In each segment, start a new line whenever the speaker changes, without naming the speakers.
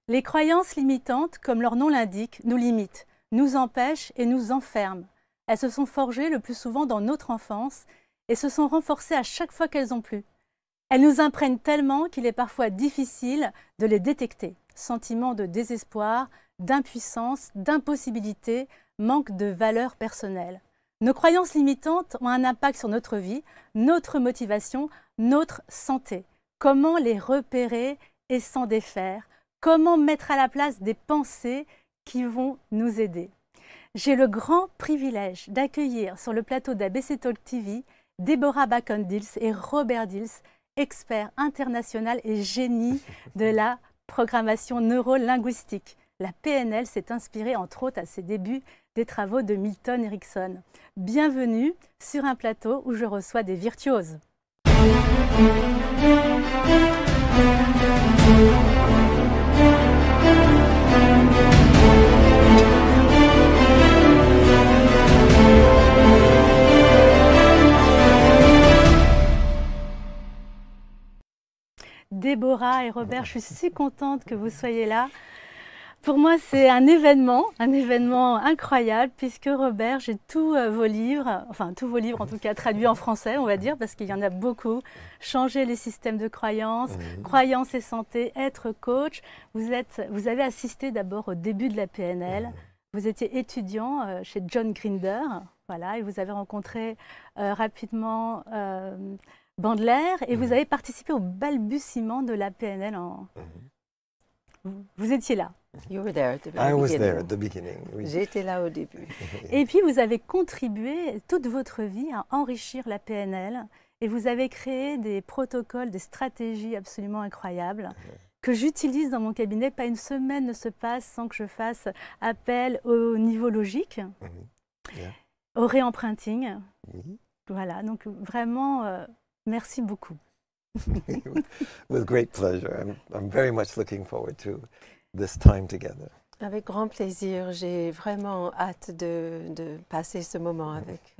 Les croyances limitantes, comme leur nom l'indique, nous limitent, nous empêchent et nous enferment. Elles se sont forgées le plus souvent dans notre enfance et se sont renforcées à chaque fois qu'elles ont plu. Elles nous imprègnent tellement qu'il est parfois difficile de les détecter. Sentiment de désespoir, d'impuissance, d'impossibilité, manque de valeur personnelle. Nos croyances limitantes ont un impact sur notre vie, notre motivation, notre santé. Comment les repérer et s'en défaire? Comment mettre à la place des pensées qui vont nous aider? J'ai le grand privilège d'accueillir sur le plateau d'ABC Talk TV Deborah Bacon-Dills et Robert Dills, experts international et génie de la programmation neurolinguistique. La PNL s'est inspirée entre autres à ses débuts des travaux de Milton Erickson. Bienvenue sur un plateau où je reçois des virtuoses. Déborah et Robert, je suis si contente que vous soyez là. Pour moi, c'est un événement incroyable, puisque Robert, j'ai tous vos livres en tout cas traduits en français, on va dire, parce qu'il y en a beaucoup. Changer les systèmes de croyances, croyances et santé, être coach. Vous avez assisté d'abord au début de la PNL. Vous étiez étudiant chez John Grinder, voilà, et vous avez rencontré rapidement Bandler, et vous avez participé au balbutiement de la PNL. Vous étiez là.
You were there at the
I was
beginning.
there at the beginning. Oui.
J'étais là au début.
Et puis vous avez contribué toute votre vie à enrichir la PNL, et vous avez créé des protocoles, des stratégies absolument incroyables que j'utilise dans mon cabinet. Pas une semaine ne se passe sans que je fasse appel au niveau logique,
Yeah.
au réemprinting.
Mhm.
Voilà, donc vraiment, merci beaucoup.
With great pleasure. I'm very much looking forward to this time together.
Avec grand plaisir. J'ai vraiment hâte de passer ce moment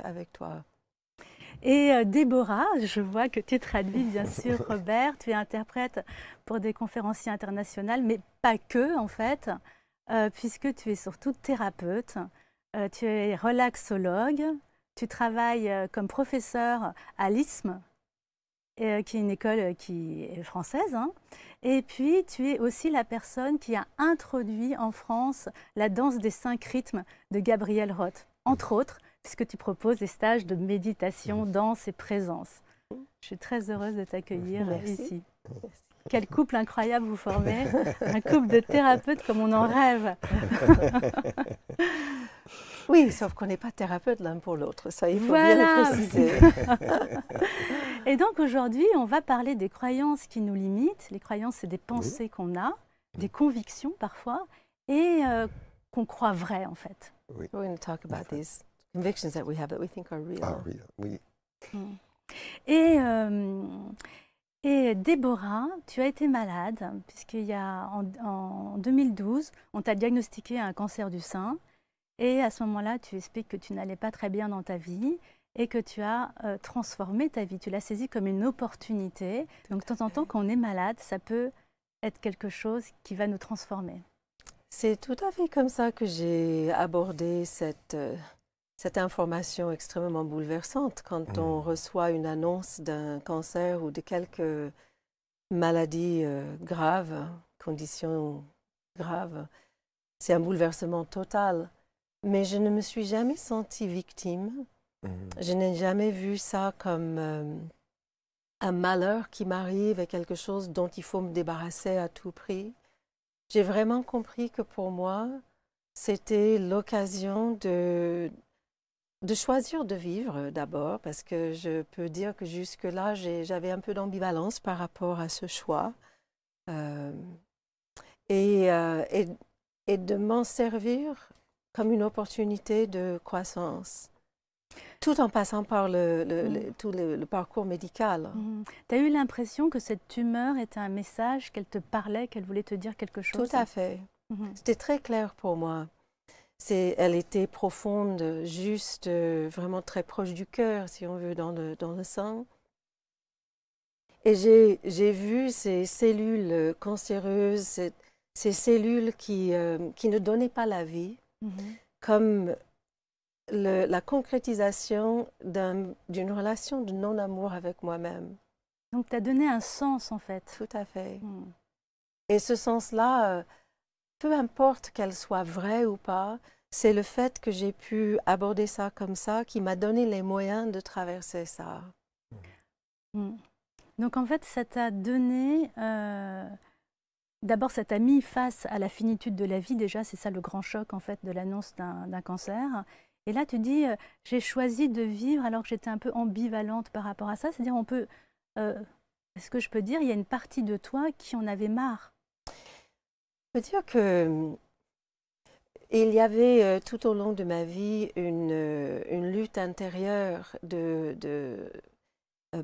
avec toi.
Et Déborah, je vois que tu traduis bien sûr Robert, tu es interprète pour des conférenciers internationales, mais pas que en fait, puisque tu es surtout thérapeute, tu es relaxologue, tu travailles comme professeur à l'ISM, qui est une école qui est française, hein. Et puis tu es aussi la personne qui a introduit en France la danse des 5 rythmes de Gabriel Roth, entre autres, puisque tu proposes des stages de méditation, danse et présence. Je suis très heureuse de t'accueillir ici.
Merci.
Quel couple incroyable vous formez, un couple de thérapeutes comme on en rêve.
Oui, sauf qu'on n'est pas thérapeute l'un pour l'autre, ça il faut bien
Voilà.
le préciser.
Et donc aujourd'hui, on va parler des croyances qui nous limitent. Les croyances, c'est des pensées qu'on a, des convictions parfois, et qu'on croit vraies en fait.
Oui.
We're going to talk about these convictions that we have that we think are real.
Ah, real. Oui.
Et Déborah, tu as été malade, puisqu'il y a en 2012, on t'a diagnostiqué un cancer du sein. Et à ce moment-là, tu expliques que tu n'allais pas très bien dans ta vie et que tu as transformé ta vie. Tu l'as saisie comme une opportunité. Donc, de temps en temps, quand on est malade, ça peut être quelque chose qui va nous transformer.
C'est tout à fait comme ça que j'ai abordé cette information extrêmement bouleversante quand on reçoit une annonce d'un cancer ou de quelques maladies graves, conditions graves. C'est un bouleversement total. Mais je ne me suis jamais sentie victime. Je n'ai jamais vu ça comme un malheur qui m'arrive et quelque chose dont il faut me débarrasser à tout prix. J'ai vraiment compris que pour moi, c'était l'occasion de choisir de vivre d'abord, parce que je peux dire que jusque-là, j'avais un peu d'ambivalence par rapport à ce choix. Et de m'en servir comme une opportunité de croissance, tout en passant par tout le parcours médical.
Tu as eu l'impression que cette tumeur était un message, qu'elle te parlait, qu'elle voulait te dire quelque chose?
Tout à fait. C'était très clair pour moi. Elle était profonde, juste, vraiment très proche du cœur, si on veut, dans le sang. Et j'ai vu ces cellules cancéreuses, ces cellules qui ne donnaient pas la vie, comme la concrétisation d'une relation de non-amour avec moi-même.
Donc, tu as donné un sens, en fait.
Tout à fait. Et ce sens-là, peu importe qu'elle soit vraie ou pas, c'est le fait que j'ai pu aborder ça comme ça qui m'a donné les moyens de traverser ça.
Donc, en fait, ça t'a donné... D'abord, ça t'a mis face à la finitude de la vie. Déjà, c'est ça le grand choc, en fait, de l'annonce d'un cancer. Et là, tu dis, j'ai choisi de vivre alors que j'étais un peu ambivalente par rapport à ça. C'est-à-dire, on peut... est-ce que je peux dire, il y a une partie de toi qui en avait marre?
Je peux dire que il y avait tout au long de ma vie une lutte intérieure de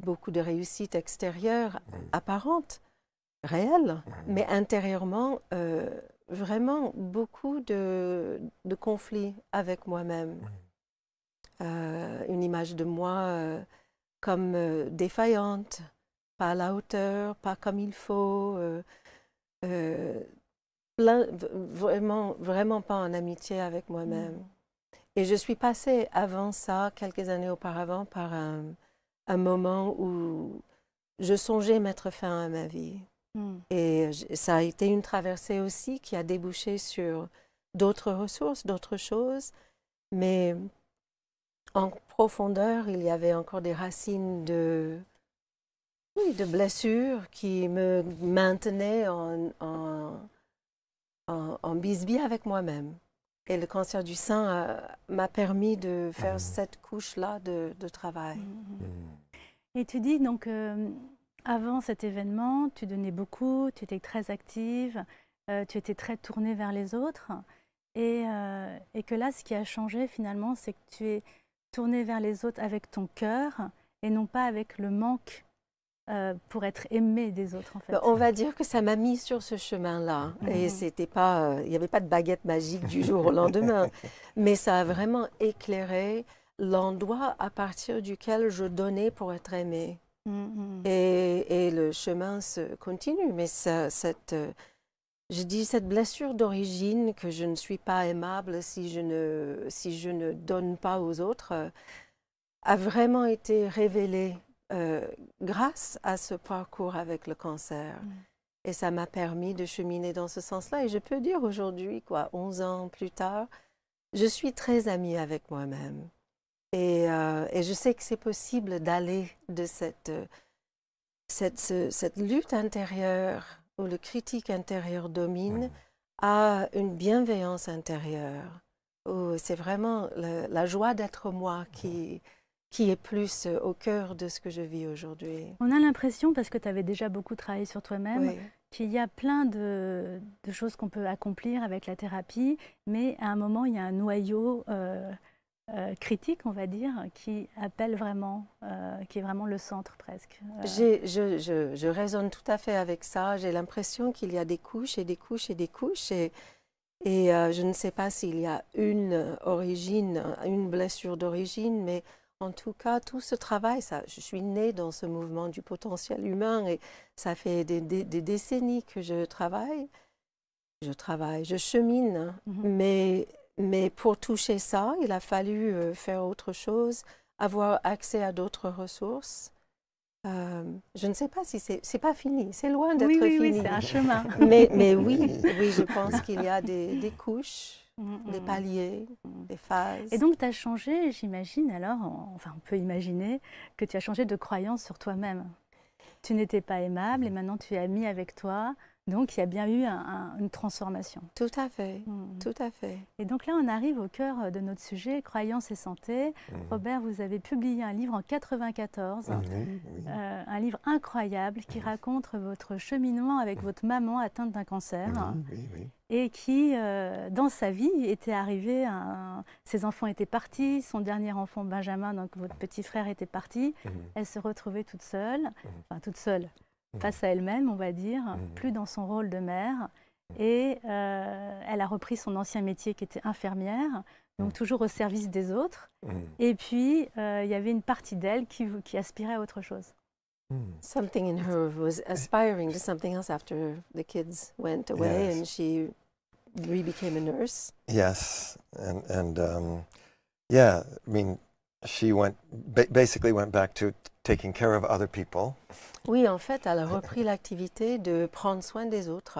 beaucoup de réussites extérieures apparentes, réelles, mais intérieurement, vraiment beaucoup de conflits avec moi-même. Une image de moi comme défaillante, pas à la hauteur, pas comme il faut, vraiment pas en amitié avec moi-même. Et je suis passée avant ça, quelques années auparavant, par un moment où je songeais mettre fin à ma vie. Et ça a été une traversée aussi qui a débouché sur d'autres ressources, d'autres choses, mais en profondeur, il y avait encore des racines de blessures qui me maintenaient en bisbille avec moi-même. Et le cancer du sein m'a permis de faire cette couche-là de travail.
Et tu dis donc, avant cet événement, tu donnais beaucoup, tu étais très active, tu étais très tournée vers les autres. Et que là, ce qui a changé finalement, c'est que tu es tournée vers les autres avec ton cœur et non pas avec le manque pour être aimée des autres, en fait.
On va dire que ça m'a mis sur ce chemin-là. Et c'était pas, il n'y avait pas de baguette magique du jour au lendemain. Mais ça a vraiment éclairé l'endroit à partir duquel je donnais pour être aimée. Et le chemin se continue. Mais je dis cette blessure d'origine que je ne suis pas aimable si je ne donne pas aux autres a vraiment été révélée grâce à ce parcours avec le cancer. Et ça m'a permis de cheminer dans ce sens-là. Et je peux dire aujourd'hui, 11 ans plus tard, je suis très amie avec moi-même. Et je sais que c'est possible d'aller de cette lutte intérieure où le critique intérieur domine à une bienveillance intérieure. Où c'est vraiment la joie d'être moi qui est plus au cœur de ce que je vis aujourd'hui.
On a l'impression, parce que tu avais déjà beaucoup travaillé sur toi-même, qu'il y a plein de choses qu'on peut accomplir avec la thérapie, mais à un moment, il y a un noyau critique, on va dire, qui appelle vraiment, qui est vraiment le centre presque.
Je raisonne tout à fait avec ça. J'ai l'impression qu'il y a des couches et des couches et des couches. Et je ne sais pas s'il y a une origine, une blessure d'origine, mais en tout cas, tout ce travail, je suis née dans ce mouvement du potentiel humain et ça fait des décennies que je travaille, je chemine, mais pour toucher ça, il a fallu faire autre chose, avoir accès à d'autres ressources. Je ne sais pas si c'est pas fini, c'est loin d'être fini.
Oui, c'est un chemin.
Mais oui, je pense qu'il y a des couches. Des paliers, des phases.
Et donc, tu as changé, j'imagine, alors, enfin, on peut imaginer que tu as changé de croyance sur toi-même. Tu n'étais pas aimable et maintenant tu es amie avec toi. Donc, il y a bien eu une transformation.
Tout à fait, tout à fait.
Et donc là, on arrive au cœur de notre sujet, croyance et santé. Robert, vous avez publié un livre en 1994, un livre incroyable qui raconte votre cheminement avec votre maman atteinte d'un cancer. Et qui, dans sa vie, était arrivé, ses enfants étaient partis, son dernier enfant, Benjamin, donc votre petit frère, était parti. Elle se retrouvait toute seule, face à elle-même, on va dire, plus dans son rôle de mère. Et elle a repris son ancien métier qui était infirmière, donc toujours au service des autres. Et puis, il y avait une partie d'elle qui aspirait à autre chose.
Something in her was aspiring to something else after the kids went away,
Yes.
and she became a nurse.
Yes, and yeah, I mean, she basically went back to taking care of other people.
Oui, en fait, elle a repris l'activité de prendre soin des autres.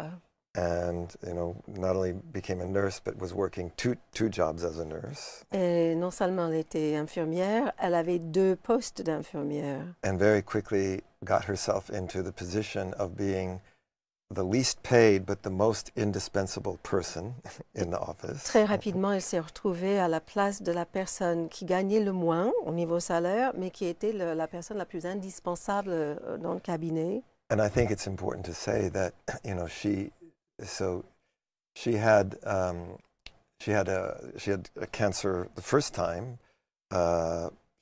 And, you know, not only became a nurse, but was working two jobs as a nurse.
Et non seulement elle était infirmière, elle avait 2 postes d'infirmière.
And very quickly got herself into the position of being the least paid, but the most indispensable person in the office.
Très rapidement, elle s'est retrouvée à la place de la personne qui gagnait le moins au niveau salaire, mais qui était la personne la plus indispensable dans le cabinet.
And I think it's important to say that, you know, she had a cancer the first time.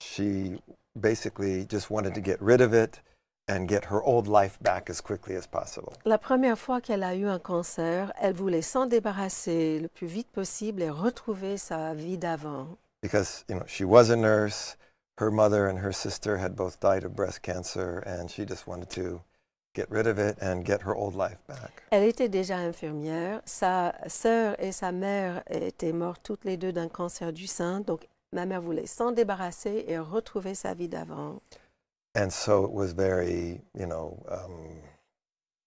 She basically just wanted to get rid of it and get her old life back as quickly as possible.
La première fois qu'elle a eu un cancer, elle voulait s'en débarrasser le plus vite possible et retrouver sa vie d'avant.
Because, you know, she was a nurse, her mother and her sister had both died of breast cancer, and she just wanted to get rid of it and get her old life back.
Elle était déjà infirmière, sa sœur et sa mère étaient mortes toutes les deux d'un cancer du sein, donc ma mère voulait s'en débarrasser et retrouver sa vie d'avant.
And so it was very, you know,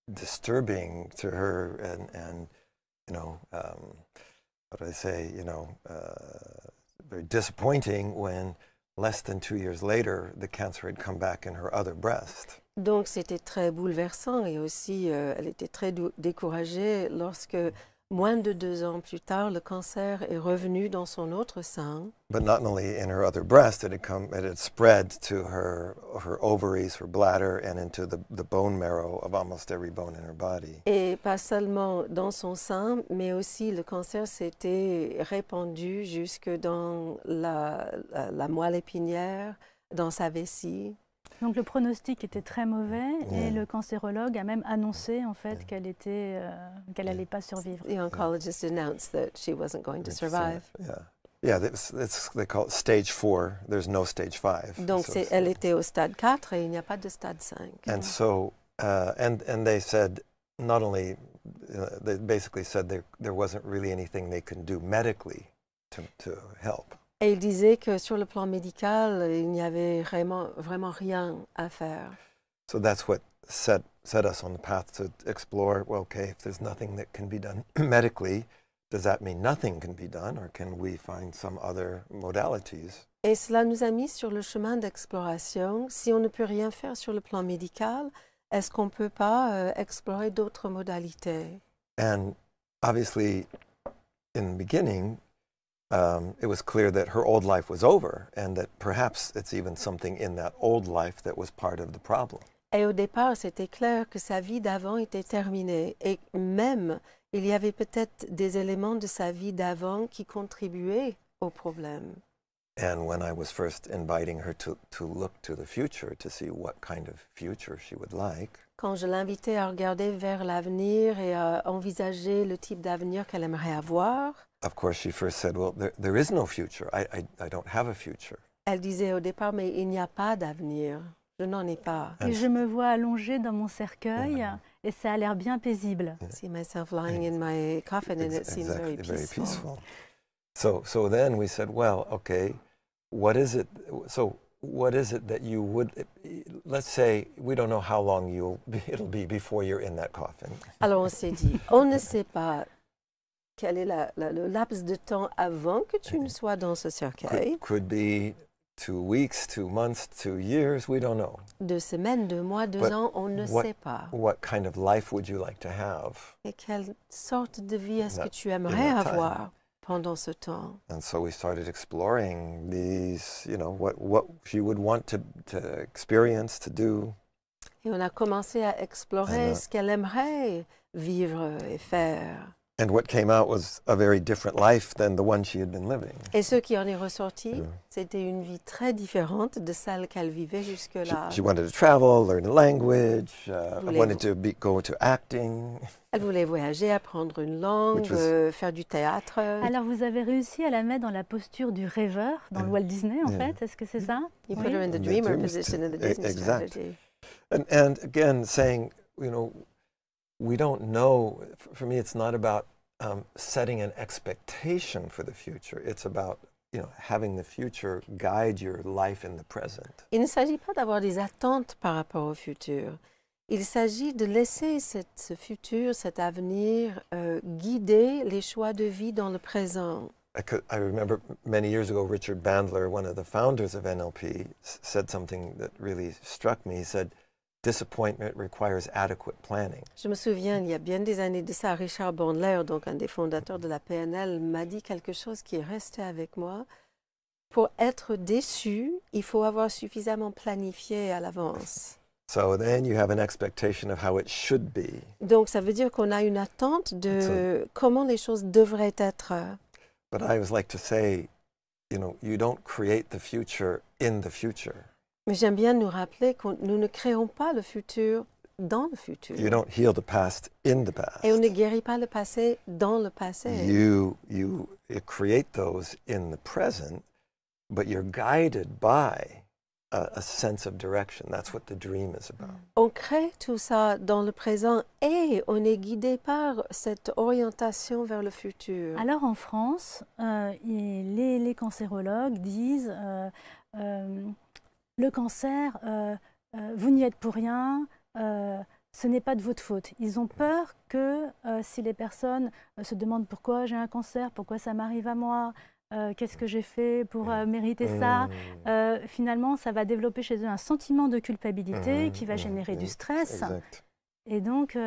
disturbing to her and you know, what do I say, you know, very disappointing when less than 2 years later, the cancer had come back in her other breast.
Donc c'était très bouleversant et aussi elle était très découragée lorsque moins de 2 ans plus tard, le cancer est revenu dans son autre sein.
But not only in her other breast, it had spread to her ovaries, her bladder, and into the bone marrow of almost every bone in her body.
Et pas seulement dans son sein, mais aussi le cancer s'était répandu jusque dans la moelle épinière, dans sa vessie.
Donc le pronostic était très mauvais et le cancérologue a même annoncé en fait qu'elle n'allait pas survivre.
The oncologist announced that she wasn't going to survive.
Yeah, they call it stage 4. There's no stage 5.
Donc elle était au stade 4 et il n'y a pas de stade 5.
And so, and they said, not only, they basically said there wasn't really anything they could do medically to help.
Et il disait que sur le plan médical, il n'y avait vraiment rien à faire.
So that's what set us on the path to explore, well, okay, if there's nothing that can be done medically, does that mean nothing can be done, or can we find some other modalities?
Et cela nous a mis sur le chemin d'exploration. Si on ne peut rien faire sur le plan médical, est-ce qu'on ne peut pas explorer d'autres modalités?
And obviously, in the beginning, it was clear that her old life was over and that perhaps it's even something in that old life that was part of the problem.
Et au départ, c'était clair que sa vie d'avant était terminée et même il y avait peut-être des éléments de sa vie d'avant qui contribuaient au problème.
And when I was first inviting her to look to the future to see what kind of future she would like,
quand je l'invitais à regarder vers l'avenir et à envisager le type d'avenir qu'elle aimerait avoir,
of course, she first said, well, there is no future. I don't have a future.
Elle disait au départ, mais il n'y a pas d'avenir. Je n'en ai pas.
Et je me vois allongée dans mon cercueil et ça a l'air bien paisible.
I see myself lying in my coffin and it seems very peaceful.
So then we said, well, okay, what is it that you would, let's say, we don't know how long it'll be before you're in that coffin.
Alors on s'est dit, on ne sait pas quel est le laps de temps avant que tu ne sois dans ce cercueil.
Could be 2 weeks, 2 months, 2 years, we don't know.
2 semaines, 2 mois, 2 ans, on ne sait pas.
What kind of life would you like to have?
Et quelle sorte de vie est-ce que tu aimerais avoir pendant ce temps?
And so we started exploring these, you know, what she would want to experience, to do.
Et on a commencé à explorer ce qu'elle aimerait vivre et faire.
And what came out was a very different life than the one she had been living.
Et ce qui en est ressorti, c'était une vie très différente de celle qu'elle vivait jusque-là.
She wanted to travel, learn a language, wanted to go to acting.
Elle voulait voyager, apprendre une langue, faire du théâtre.
Alors vous avez réussi à la mettre dans la posture du rêveur, dans le Walt Disney en fait, est-ce que c'est ça?
You put her in the dreamer position in the Disney strategy.
And again, saying, we don't know. For me, it's not about setting an expectation for the future. It's about, having the future guide your life in the present.
Il ne s'agit pas d'avoir des attentes par rapport au futur. Il s'agit de laisser ce futur, cet avenir, guider les choix de vie dans le présent.
I remember many years ago, Richard Bandler, one of the founders of NLP, said something that really struck me. He said, disappointment requires adequate planning.
Je me souviens, il y a bien des années de ça, Richard Bandler, donc un des fondateurs de la PNL, m'a dit quelque chose qui est resté avec moi. Pour être déçu, il faut avoir suffisamment planifié à l'avance.
So then you have an expectation of how it should be.
Donc ça veut dire qu'on a une attente de comment les choses devraient être.
But I always like to say, you don't create the future in the future.
Mais j'aime bien nous rappeler que nous ne créons pas le futur dans le futur.
You don't heal the past in the past.
Et on ne guérit pas le passé dans le passé.
You create those in the present, but you're guided by a sense of direction. That's what the dream is about.
On crée tout ça dans le présent et on est guidé par cette orientation vers le futur.
Alors en France, les cancérologues disent le cancer, vous n'y êtes pour rien, ce n'est pas de votre faute. Ils ont peur que si les personnes se demandent pourquoi j'ai un cancer, pourquoi ça m'arrive à moi, qu'est-ce que j'ai fait pour mériter ça, finalement ça va développer chez eux un sentiment de culpabilité qui va générer du stress.
Exact.
Et donc,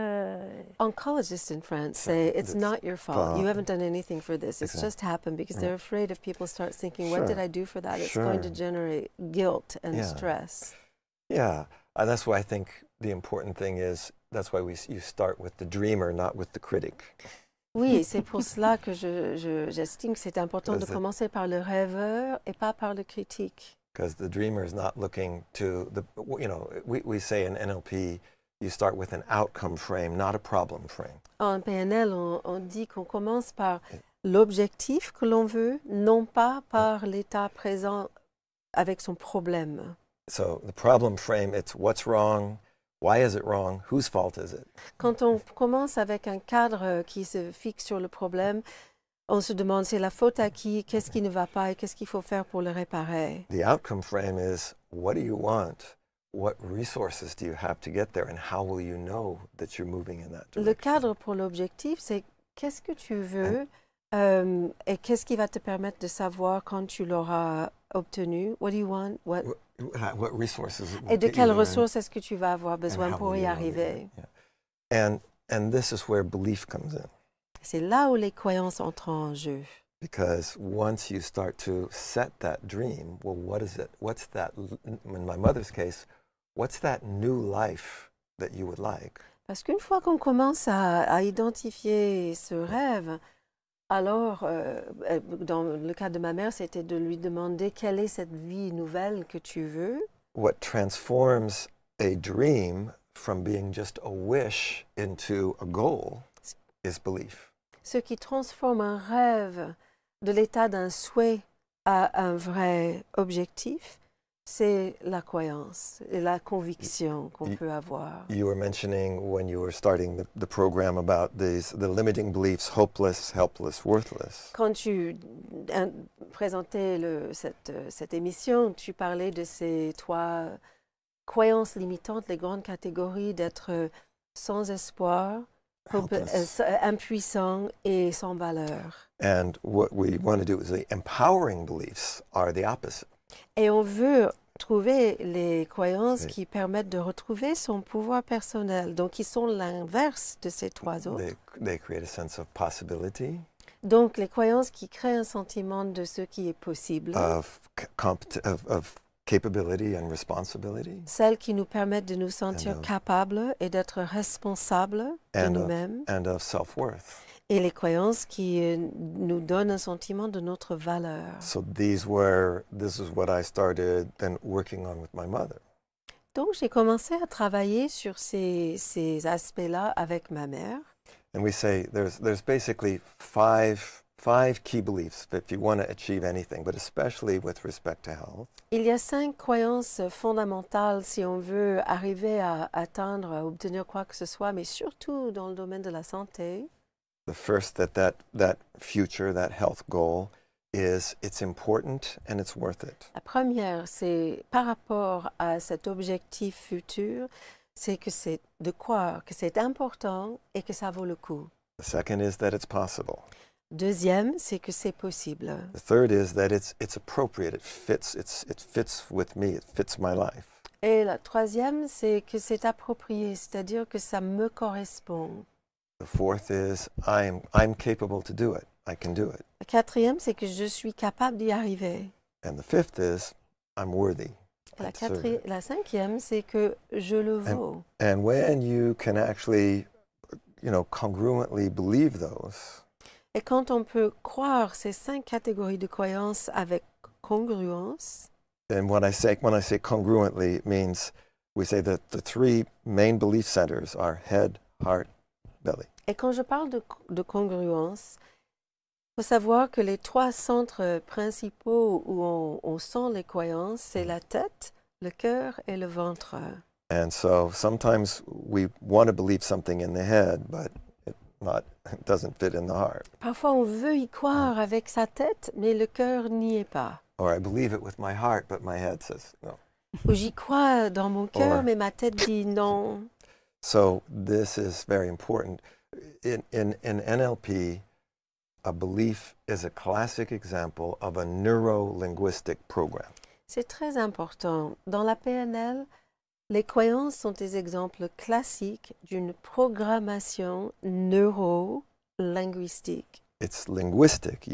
oncologists in France say it's not your fault. You haven't done anything for this. It's just happened because they're afraid if people start thinking, what did I do for that? It's going to generate guilt and stress.
Yeah, and that's why I think the important thing is, that's why you start with the dreamer, not with the critic.
Oui, et c'est pour cela que j'estime que c'est important de commencer par le rêveur et pas par le critique.
Because the dreamer is not looking to we say in NLP, you start with an outcome frame, not a problem frame.
En PNL, on dit qu'on commence par l'objectif que l'on veut, non pas par l'état présent avec son problème.
So the problem frame, it's what's wrong, why is it wrong, whose fault is it?
Quand on commence avec un cadre qui se fixe sur le problème, on se demande c'est la faute à qui, qu'est-ce qui ne va pas et qu'est-ce qu'il faut faire pour le réparer.
The outcome frame is what do you want? What resources do you have to get there, and how will you know that you're moving in that direction?
Le cadre pour l'objectif, c'est qu'est-ce que tu veux et qu'est-ce qui va te permettre de savoir quand tu l'auras obtenu. What do you want?
What resources?
Et de quelles ressources est-ce que tu vas avoir besoin pour y arriver?
And this is where belief comes in.
C'est là où les croyances entrent en jeu.
Because once you start to set that dream, well, what is it? What's that? In my mother's case, what's that new life that you would like?
Parce qu'une fois qu'on commence à identifier ce rêve, alors, dans le cas de ma mère, c'était de lui demander quelle est cette vie nouvelle que tu veux.
What transforms a dream from being just a wish into a goal is belief.
Ce qui transforme un rêve de l'état d'un souhait à un vrai objectif, c'est la croyance et la conviction qu'on peut avoir.
You were mentioning when you were starting the program about the limiting beliefs, hopeless, helpless, worthless.
Quand tu présentais cette émission, tu parlais de ces 3 croyances limitantes, les grandes catégories d'être sans espoir, impuissant et sans valeur.
And what we want to do is the empowering beliefs are the opposite.
Et on veut trouver les croyances qui permettent de retrouver son pouvoir personnel. Donc, ils sont l'inverse de ces 3 autres.
They create a sense of possibility.
Donc, les croyances qui créent un sentiment de ce qui est possible.
Of capability and responsibility.
Celles qui nous permettent de nous sentir capables et d'être responsables de nous-mêmes.
And of self-worth.
Et les croyances qui nous donnent un sentiment de notre valeur.
So this is what I started then working on with my mother.
Donc j'ai commencé à travailler sur ces aspects-là avec ma mère.
And we say there's basically five 5 key beliefs if you want to achieve anything, but especially with respect to health.
Il y a 5 croyances fondamentales si on veut arriver à atteindre, à obtenir quoi que ce soit, mais surtout dans le domaine de la santé.
The first, that future, that health goal is it's important and it's worth it.
La première, c'est par rapport à cet objectif futur, c'est que c'est de croire que c'est important et que ça vaut le coup.
The second is that it's possible.
Deuxième, c'est que c'est possible.
The third is that it's appropriate. It fits with me. It fits my life.
Et la troisième, c'est que c'est approprié, c'est-à-dire que ça me correspond.
The fourth is I'm capable to do it. I can do it.
La quatrième, c'est que je suis capable d'y arriver.
And the fifth is I'm worthy.
Et la cinquième, c'est que je le vaux.
And when you can actually, congruently believe those,
Et quand on peut croire ces 5 catégories de croyances avec congruence,
and when I say congruently, it means we say that the 3 main belief centers are head, heart, belly.
et quand je parle de congruence, il faut savoir que les 3 centres principaux où on sent les croyances, c'est la tête, le cœur et le ventre.
And so sometimes we want to believe something in the head, but it doesn't fit in the heart.
Parfois, on veut y croire avec sa tête, mais le cœur n'y est pas.
Or I believe it with my heart, but my head says no.
Ou j'y crois dans mon cœur, mais ma tête dit non.
So this is very important. In NLP, a belief is a classic example of a neuro-linguistic program.
C'est très important. Dans la PNL, les croyances sont des exemples classiques d'une programmation neuro-linguistique.
It's linguistic.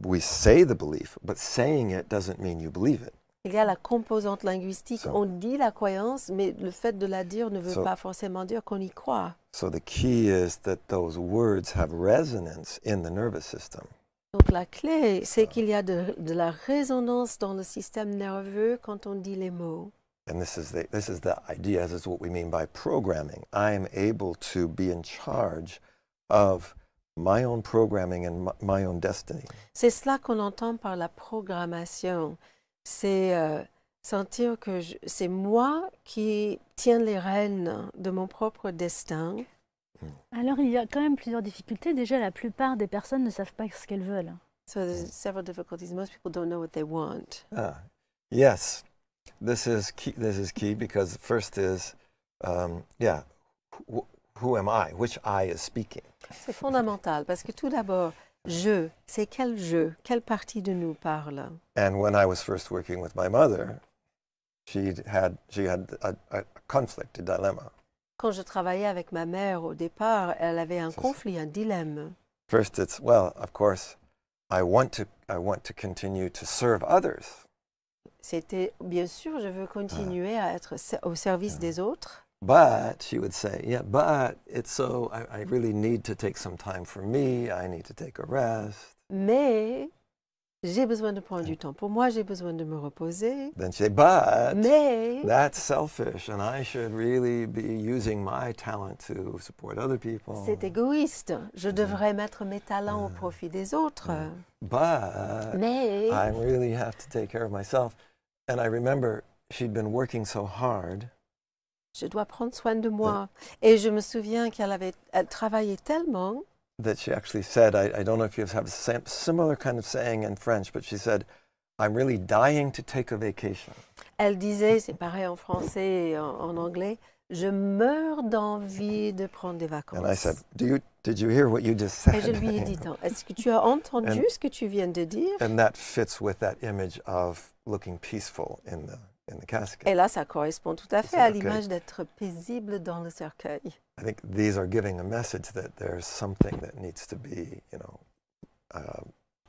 We say the belief, but saying it doesn't mean you believe it.
Il y a la composante linguistique.
So-
On dit la croyance, mais le fait de la dire ne veut
So-
pas forcément dire qu'on y croit.
So the key is that those words have resonance in the nervous system.
Donc la clé, c'est qu'il y a de la résonance dans le système nerveux quand on dit les mots.
And this is the idea. This is what we mean by programming. I am able to be in charge of my own programming and my own destiny.
C'est cela qu'on entend par la programmation. C'est sentir que c'est moi qui tiens les rênes de mon propre destin.
Alors, il y a quand même plusieurs difficultés. Déjà, la plupart des personnes ne savent pas ce qu'elles veulent.
So there's several difficulties. Most people don't know what they want.
Yes, this is key. This is key because the first is, who am I? Which I is speaking?
C'est fondamental parce que tout d'abord, je, c'est quel je, quelle partie de nous parle?
And when I was first working with my mother, she had a conflict, a dilemma.
Quand je travaillais avec ma mère au départ, elle avait un conflit, un dilemme.
First, it's of course, I want to continue to serve others.
C'était, bien sûr, je veux continuer à être au service des autres.
But she would say, but it's so, I really need to take some time for me. I need to take a rest.
Mais j'ai besoin de prendre du temps pour moi, j'ai besoin de me reposer.
Then she'd say, but
Mais
that's selfish and I should really be using my talent to support other people.
c'est égoïste. Je devrais mettre mes talents au profit des autres.
But
Mais
I really have to take care of myself. And I remember she'd been working so hard
je dois prendre soin de moi. Et je me souviens elle travaillait tellement
that she actually said, I don't know if you have a similar kind of saying in French, but she said, I'm really dying to take a vacation.
Elle disait, c'est pareil en français et en anglais, je meurs d'envie de prendre des vacances.
And I said, did you hear what you just
Et je
said?
lui ai dit, est-ce que tu as entendu ce que tu viens de dire?
And that fits with that image of looking peaceful in the casket.
Et là, ça correspond tout à fait
C'est
à
ok.
l'image d'être paisible dans le cercueil.
I think these are giving a message that there's something that needs to be,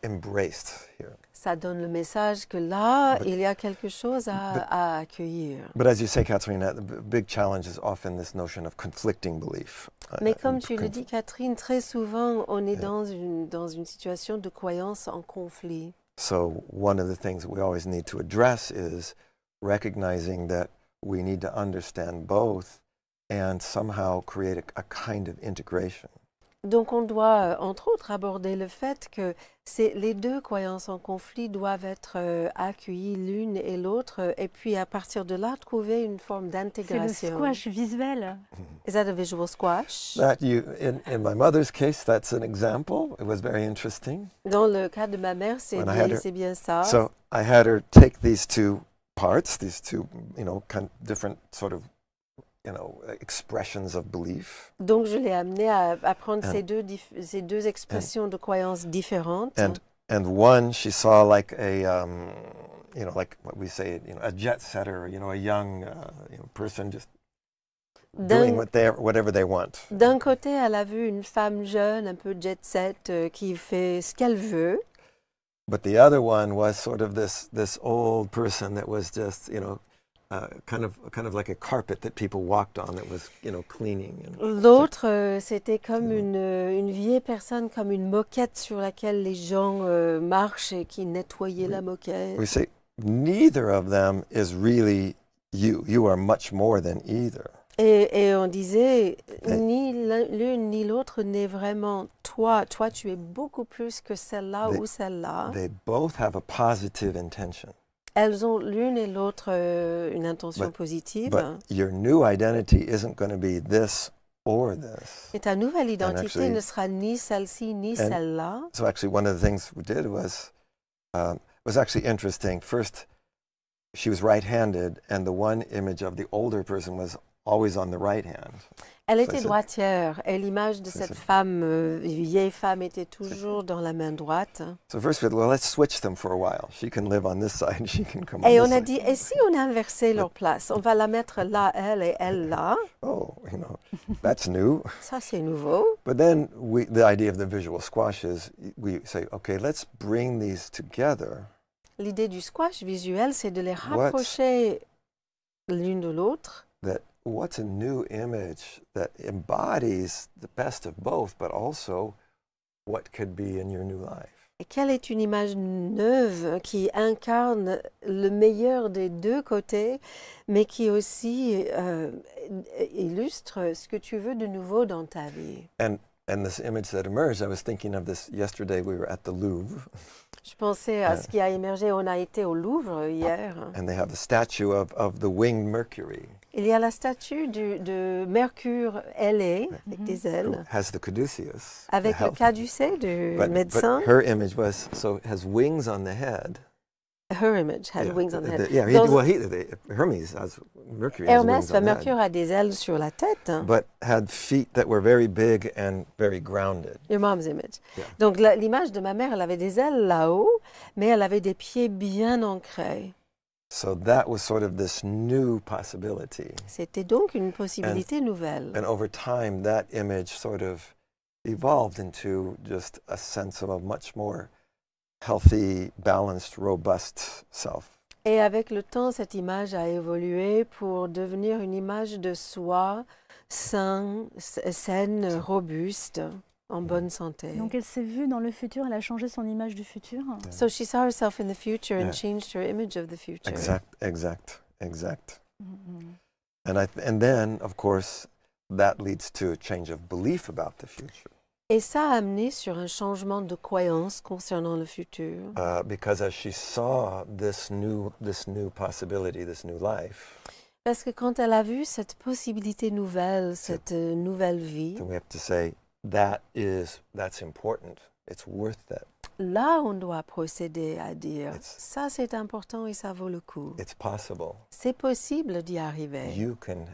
embraced here.
Ça donne le message que là,
But-
il y a quelque chose à accueillir.
But as you say, Catherine, the big challenge is often this notion of conflicting belief.
Mais comme tu le dis, Catherine, très souvent, on est dans une situation de croyance en conflit.
So one of the things that we always need to address is recognizing that we need to understand both and somehow create a kind of integration.
Donc, on doit, entre autres, aborder le fait que les deux croyances en conflit doivent être accueillies l'une et l'autre, et puis à partir de là, trouver une forme
C'est le
d'intégration.
squash visuel.
Is that a visual squash?
That in my mother's case, that's an example. It was very interesting.
Dans le cas de ma mère,
When I had her-
c'est bien ça.
So I had her take these two parts, these two, different sort of, expressions of belief,
Donc, je l'ai amené à prendre
And-
ces deux expressions de croyances différentes.
and one she saw like a, like what we say, a jet setter, a young, person just doing whatever they want.
D'un côté, elle a vu une femme jeune, un peu jet set, qui fait ce qu'elle veut.
But the other one was sort of this old person that was just, kind of like a carpet that people walked on that was, cleaning.
L'autre, c'était comme une vieille personne, comme une moquette sur laquelle les gens marchent et qui nettoyaient la moquette.
We say neither of them is really you. You are much more than either.
Et on disait, ni l'une ni l'autre n'est vraiment toi. Toi, tu es beaucoup plus que celle-là ou celle-là.
They both have a positive intention.
Elles ont l'une et l'autre une intention positive.
But your new identity isn't going to be this or this.
Et ta nouvelle identité
actually-
ne sera ni celle-ci ni celle-là.
So actually, one of the things we did was actually interesting. First, she was right-handed, and the one image of the older person was always on the right hand.
Elle
Ça,
était
c'est-
droitière et l'image de
Ça,
cette
c'est-
femme, vieille femme, était toujours dans la main droite.
So first we said, well, let's switch them for a while. She can live on this side, she can come on
Et
this
on a
side.
dit, et si on inversait leur place? On va la mettre là, elle, et elle là.
Oh, that's new.
Ça, c'est nouveau.
But then the idea of the visual squash is we say, okay, let's bring these together.
L'idée du squash visuel, c'est de les rapprocher l'une de l'autre.
What's a new image that embodies the best of both, but also what could be in your new life?
Et quelle est une image neuve qui incarne le meilleur des deux côtés, mais qui aussi illustre ce que tu veux de nouveau dans ta vie?
And this image that emerged, I was thinking of this yesterday. We were at the Louvre,
Je pensais à ce qui a émergé. On a été au Louvre hier.
and they have a statue of the winged Mercury,
Il y a la statue de Mercure ailé, avec des
who
ailes,
has the caduceus. the
avec le
health-
caducée du
but
médecin.
her image was it has wings on the head.
Her image has
Yeah,
wings on the head.
yeah, Hermes has Mercury has
Hermès,
wings on the head,
Mercure a des ailes sur la tête.
but had feet that were very big and very grounded.
Your mom's image.
Yeah.
Donc l'image de ma mère, elle avait des ailes là-haut, mais elle avait des pieds bien ancrés.
So that was sort of this new possibility.
C'était donc une possibilité nouvelle.
And over time, that image sort of evolved into just a sense of a much more healthy, balanced, robust self.
Et avec le temps, cette image a évolué pour devenir une image de soi saine, robuste, en bonne santé.
Donc elle s'est vue dans le futur, elle a changé son image du futur.
So she saw herself in the future and
Yeah.
changed her image of the future.
Exact.
Mhm.
And then, of course, that leads to a change of belief about the future.
Et ça a amené sur un changement de croyance concernant le futur.
Because as she saw this new possibility, this new life,
Parce que quand elle a vu cette possibilité nouvelle, cette nouvelle vie,
then we have to say that's important. It's worth it.
là, on doit procéder à dire
It's-
ça c'est important et ça vaut le coup.
It's possible.
C'est possible d'y arriver.
You can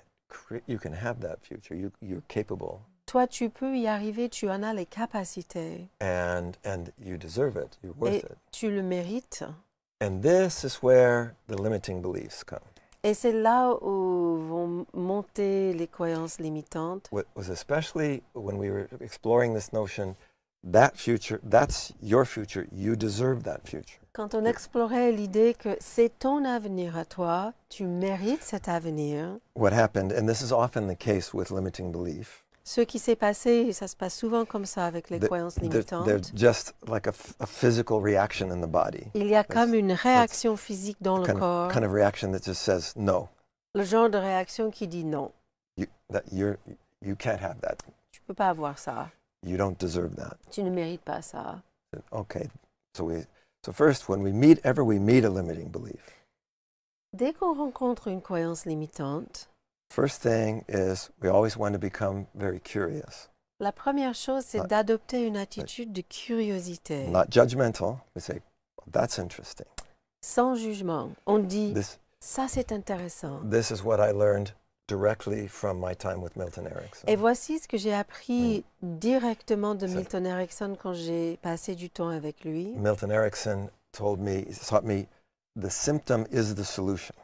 have that future. You're capable,
Toi, tu peux y arriver, tu en as les capacités
and you deserve it. You're worth
et
it.
tu le mérites.
And this is where the limiting beliefs come.
Et c'est là où vont monter les croyances limitantes.
What was especially when we were exploring this notion, that future, that's your future. You deserve that future.
Quand on explorait l'idée que c'est ton avenir à toi, tu mérites cet avenir,
What happened, and this is often the case with limiting belief,
ce qui s'est passé, et ça se passe souvent comme ça avec les croyances
there's
limitantes,
just like a physical reaction in the body,
il y a comme une réaction physique dans le
kind
corps,
of reaction that just says no.
le genre de réaction qui dit non,
You can't have that.
tu peux pas avoir ça.
You don't deserve that.
Tu ne mérites pas ça.
Okay, so first, when we meet a limiting belief,
Dès qu'on rencontre une croyance limitante,
first thing is we always want to become very curious.
la première chose, c'est d'adopter une attitude de curiosité,
Not judgmental. We say, that's interesting.
sans jugement. On dit,
This
ça c'est intéressant.
is what I learned directly from my time with Milton Erickson.
Et voici ce que j'ai appris directement de
C'est-
Milton Erickson quand j'ai passé du temps avec lui.
Milton Erickson taught me, the symptom is the solution.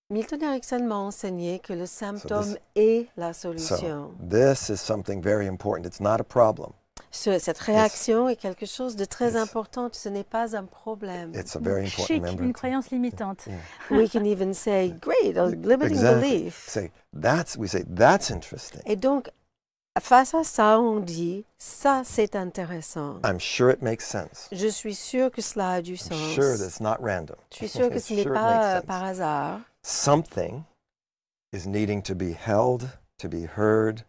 Milton Erickson m'a enseigné que le symptôme
this-
est la
So
solution.
this is something very important. It's not a problem.
Cette réaction est quelque chose de très
It's-
important, ce n'est pas un problème.
It's a very important
Chic,
member.
une croyance limitante.
We can even say, great, a limiting
Exactly.
belief.
We say that's interesting.
Et donc, face à ça, on dit, ça c'est intéressant.
I'm sure it makes sense.
Je suis sûre que cela a du
I'm
sens.
sure that's not random.
Je suis sûre que ce n'est
Sure it
pas
makes sense.
par hasard.
Something is needing to be held, to be heard,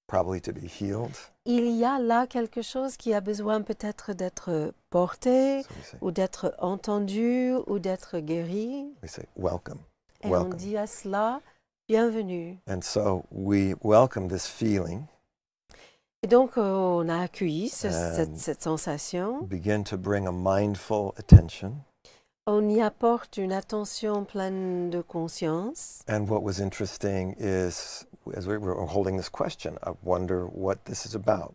probably to be healed.
Il y a là quelque chose qui a besoin peut-être d'être porté,
So we say,
ou d'être entendu, ou d'être guéri.
welcome.
Et on
Welcome.
dit à cela, bienvenue.
And so we welcome this feeling,
Et donc, on a accueilli
And-
cette sensation.
begin to bring a mindful attention.
On y apporte une attention pleine de conscience.
And what was interesting is, as we were holding this question, I wonder what this is about.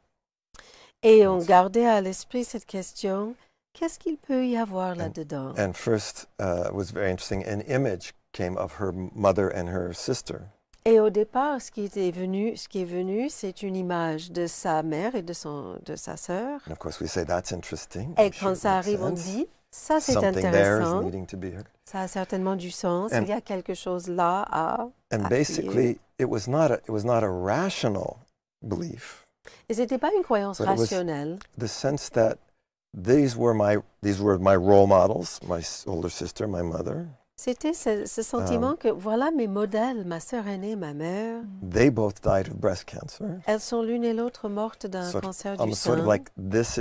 Et on gardait à l'esprit cette question, qu'est-ce qu'il peut y avoir là-dedans?
And first, it was very interesting, an image came of her mother and her sister.
Et au départ, ce qui est venu, c'est une image de sa mère et de sa sœur.
And of course, we say that's interesting.
Et
I'm sure
quand
it
ça
makes
arrive, on
sense.
dit, ça c'est
Something there is
intéressant,
needing to be heard.
ça a certainement du sens,
And-
il y a quelque chose là à
And
appuyer.
basically, it was not a rational belief.
Et ce n'était pas une croyance
But it was-
rationnelle,
The sense that these were my role models, older sister, my mother.
c'était ce sentiment que voilà mes modèles, ma sœur aînée, ma mère,
They both died of breast cancer.
elles sont l'une et l'autre mortes d'un
Sort of-
cancer du
almost sort of
sein.
like this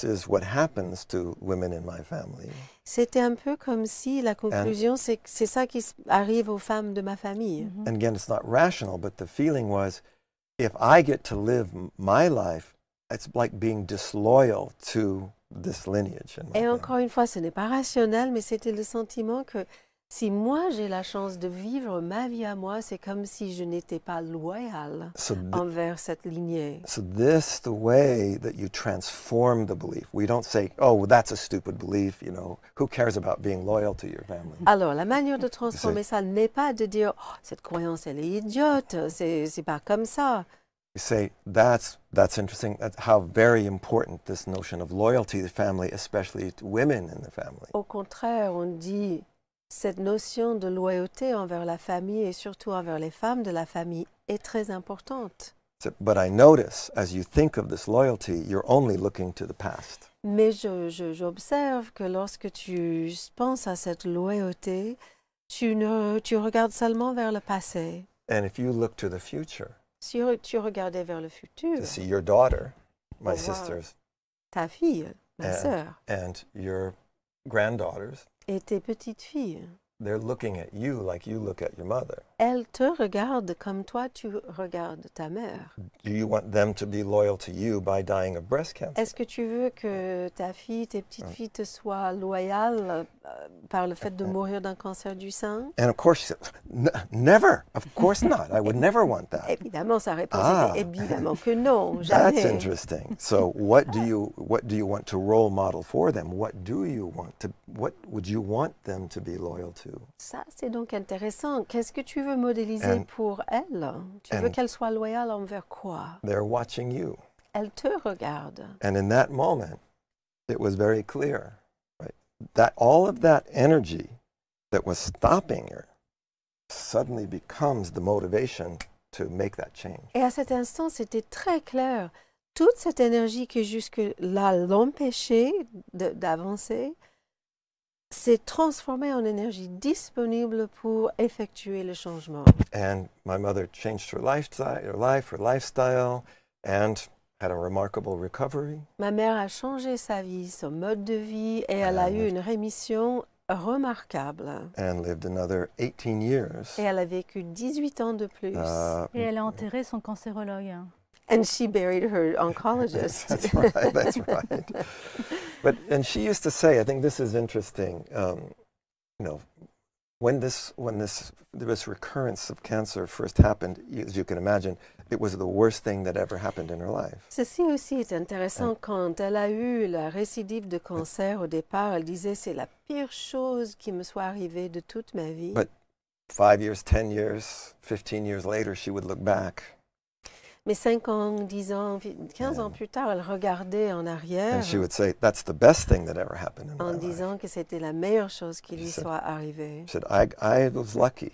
is what happens to women in my family.
C'était un peu comme si la conclusion, c'est que c'est ça qui arrive aux femmes de ma famille.
Mhm.
And again, it's not rational, but the feeling was, if I get to live my life, it's like being disloyal to this lineage. In my
Et
family.
encore une fois, ce n'est pas rationnel, mais c'était le sentiment que si moi j'ai la chance de vivre ma vie à moi, c'est comme si je n'étais pas loyale
So,
envers cette lignée.
so this the way that you transform the belief. We don't say, "Oh, well, that's a stupid belief." You know, who cares about being loyal to your family?
Alors, la manière de transformer ça n'est pas de dire oh, cette croyance elle est idiote, c'est pas comme ça.
We say that's interesting. That's how very important this notion of loyalty to the family, especially to women in the family.
Au contraire, on dit cette notion de loyauté envers la famille et surtout envers les femmes de la famille est très importante.
But I notice, as you think of this loyalty, you're only looking to the past.
Mais j'observe que lorsque tu penses à cette loyauté, tu regardes seulement vers le passé.
And if you look to the future,
Si tu regardais vers le futur,
to see your daughter, my
Oh, wow.
sisters,
ta fille, ma
Yeah.
sœur,
and your granddaughters,
et tes petites filles,
they're looking at you like you look at your mother.
elles te regardent comme toi tu regardes ta mère.
Do you want them to be loyal to you by dying of breast cancer?
Est-ce que tu veux que ta fille, tes petites filles te soient loyales par le fait de mourir d'un cancer du sein?
And of course, she said, never. Of course not. I would never want that.
Évidemment, sa réponse
Ah.
était évidemment que non,
That's
jamais.
interesting. So, what do you want to role model for them? What would you want them to be loyal to?
Ça, c'est donc intéressant. Qu'est-ce que tu veux modéliser
And-
pour elle? Tu veux qu'elle soit loyale envers quoi?
They're watching you.
Elle te regarde.
And in that moment, it was very clear, right? That all of that energy that was stopping her suddenly becomes the motivation to make that change.
Et à cet instant, c'était très clair. Toute cette énergie qui jusque-là l'empêchait d'avancer s'est transformée en énergie disponible pour effectuer le changement.
And my mother changed her lifestyle, and had a remarkable recovery.
Ma mère a changé sa vie, son mode de vie, et elle a eu une rémission remarquable.
And lived another 18 years.
Et elle a vécu 18 ans de plus.
Et elle a enterré son cancérologue.
And she buried her oncologist.
That's right. That's right. But and she used to say, I think this is interesting. You know, when this recurrence of cancer first happened, as you can imagine, it was the worst thing that ever happened in her life.
Ceci aussi est intéressant. Quand elle a eu la récidive de cancer au départ, elle disait c'est la pire chose qui me soit arrivée de toute ma vie.
But 5 years, 10 years, 15 years later, she would look back.
Mais 5 ans, 10 ans, 15 ans plus tard, elle regardait en arrière
And she would say, that's the best thing that ever happened in my
en
life.
disant que c'était la meilleure chose qui lui
She said-
soit arrivée.
She said, I was lucky.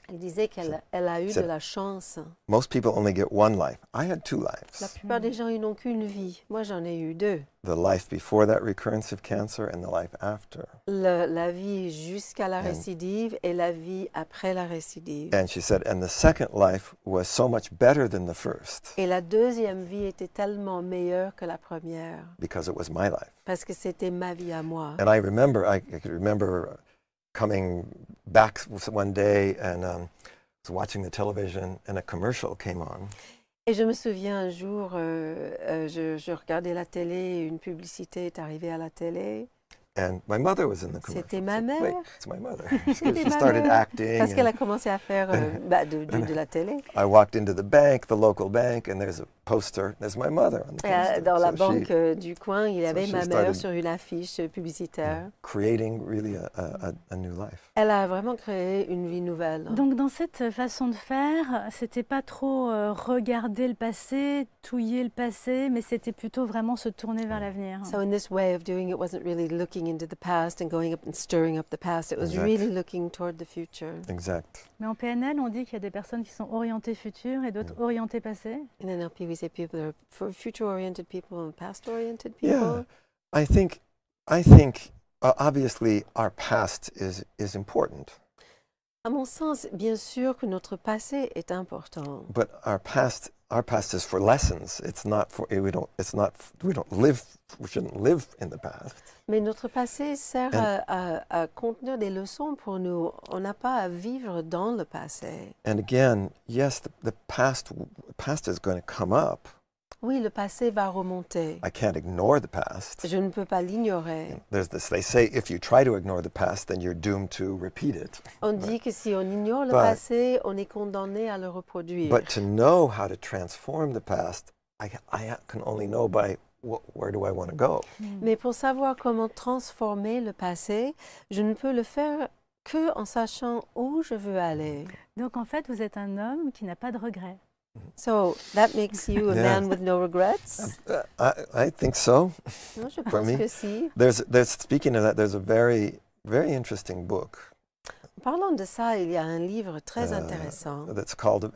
Elle disait qu'elle a eu de la chance.
Most people only get one life. I had 2
La
lives.
plupart des gens, ils n'ont qu'une vie. Moi, j'en ai eu 2.
The life before that recurrence of cancer and the life after.
La vie jusqu'à la
And-
récidive et la vie après la récidive.
And she said, and the second life was so much better than the first
Et la deuxième vie était tellement meilleure que la première,
because it was my life.
parce que c'était ma vie à moi.
And I could remember coming back one day and was watching the television and a commercial came on.
Et je me souviens un jour, je regardais la télé, une publicité est arrivée à la télé,
And my mother was in the commercial.
C'était
I
ma
said, Wait,
mère.
it's my mother.
C'était
She
ma
started
mère.
acting.
parce qu'elle a
and
commencé à faire de la télé.
I walked into the bank, the local bank, and there's a poster. There's my mother on the
Et,
poster.
dans la
So
banque
she
du coin, il y avait
she
ma
started-
mère sur une affiche publicitaire.
creating really a new life.
Elle a vraiment créé une vie nouvelle.
Donc dans cette façon de faire, c'était pas trop regarder le passé, touiller le passé, mais c'était plutôt vraiment se tourner vers l'avenir.
So in this way of doing it wasn't really looking into the past and going up and stirring up the past. It was
Exact.
really looking toward the future.
Exact.
Mais en PNL, on dit qu'il y a des personnes qui sont orientées futur et d'autres orientées passé.
In NLP, we say people are for future-oriented people and past-oriented
Yeah.
people.
I think obviously our past is important,
À mon sens, bien sûr que notre passé est important.
but our past is for lessons. It's not for we don't we shouldn't live in the past.
Mais notre passé sert
And-
à contenir des leçons pour nous. On n'a pas à vivre dans le passé.
And again, yes, the past is going to come up.
Oui, le passé va remonter.
I can't ignore the past.
Je ne peux pas l'ignorer.
There's this. They say if you try to ignore the past, then you're doomed to repeat it.
On dit que si on ignore le
But-
passé, on est condamné à le reproduire.
But to know how to transform the past, I can only know by where do I want to go.
Mais pour savoir comment transformer le passé, je ne peux le faire que en sachant où je veux aller.
Donc en fait, vous êtes un homme qui n'a pas de regrets.
So that makes you a
Yeah.
man with no regrets.
I think so.
Non, je
For
pense
me,
que si.
There's speaking of that, there's a very interesting book
Parlant de ça, il y a un livre très intéressant.
that's called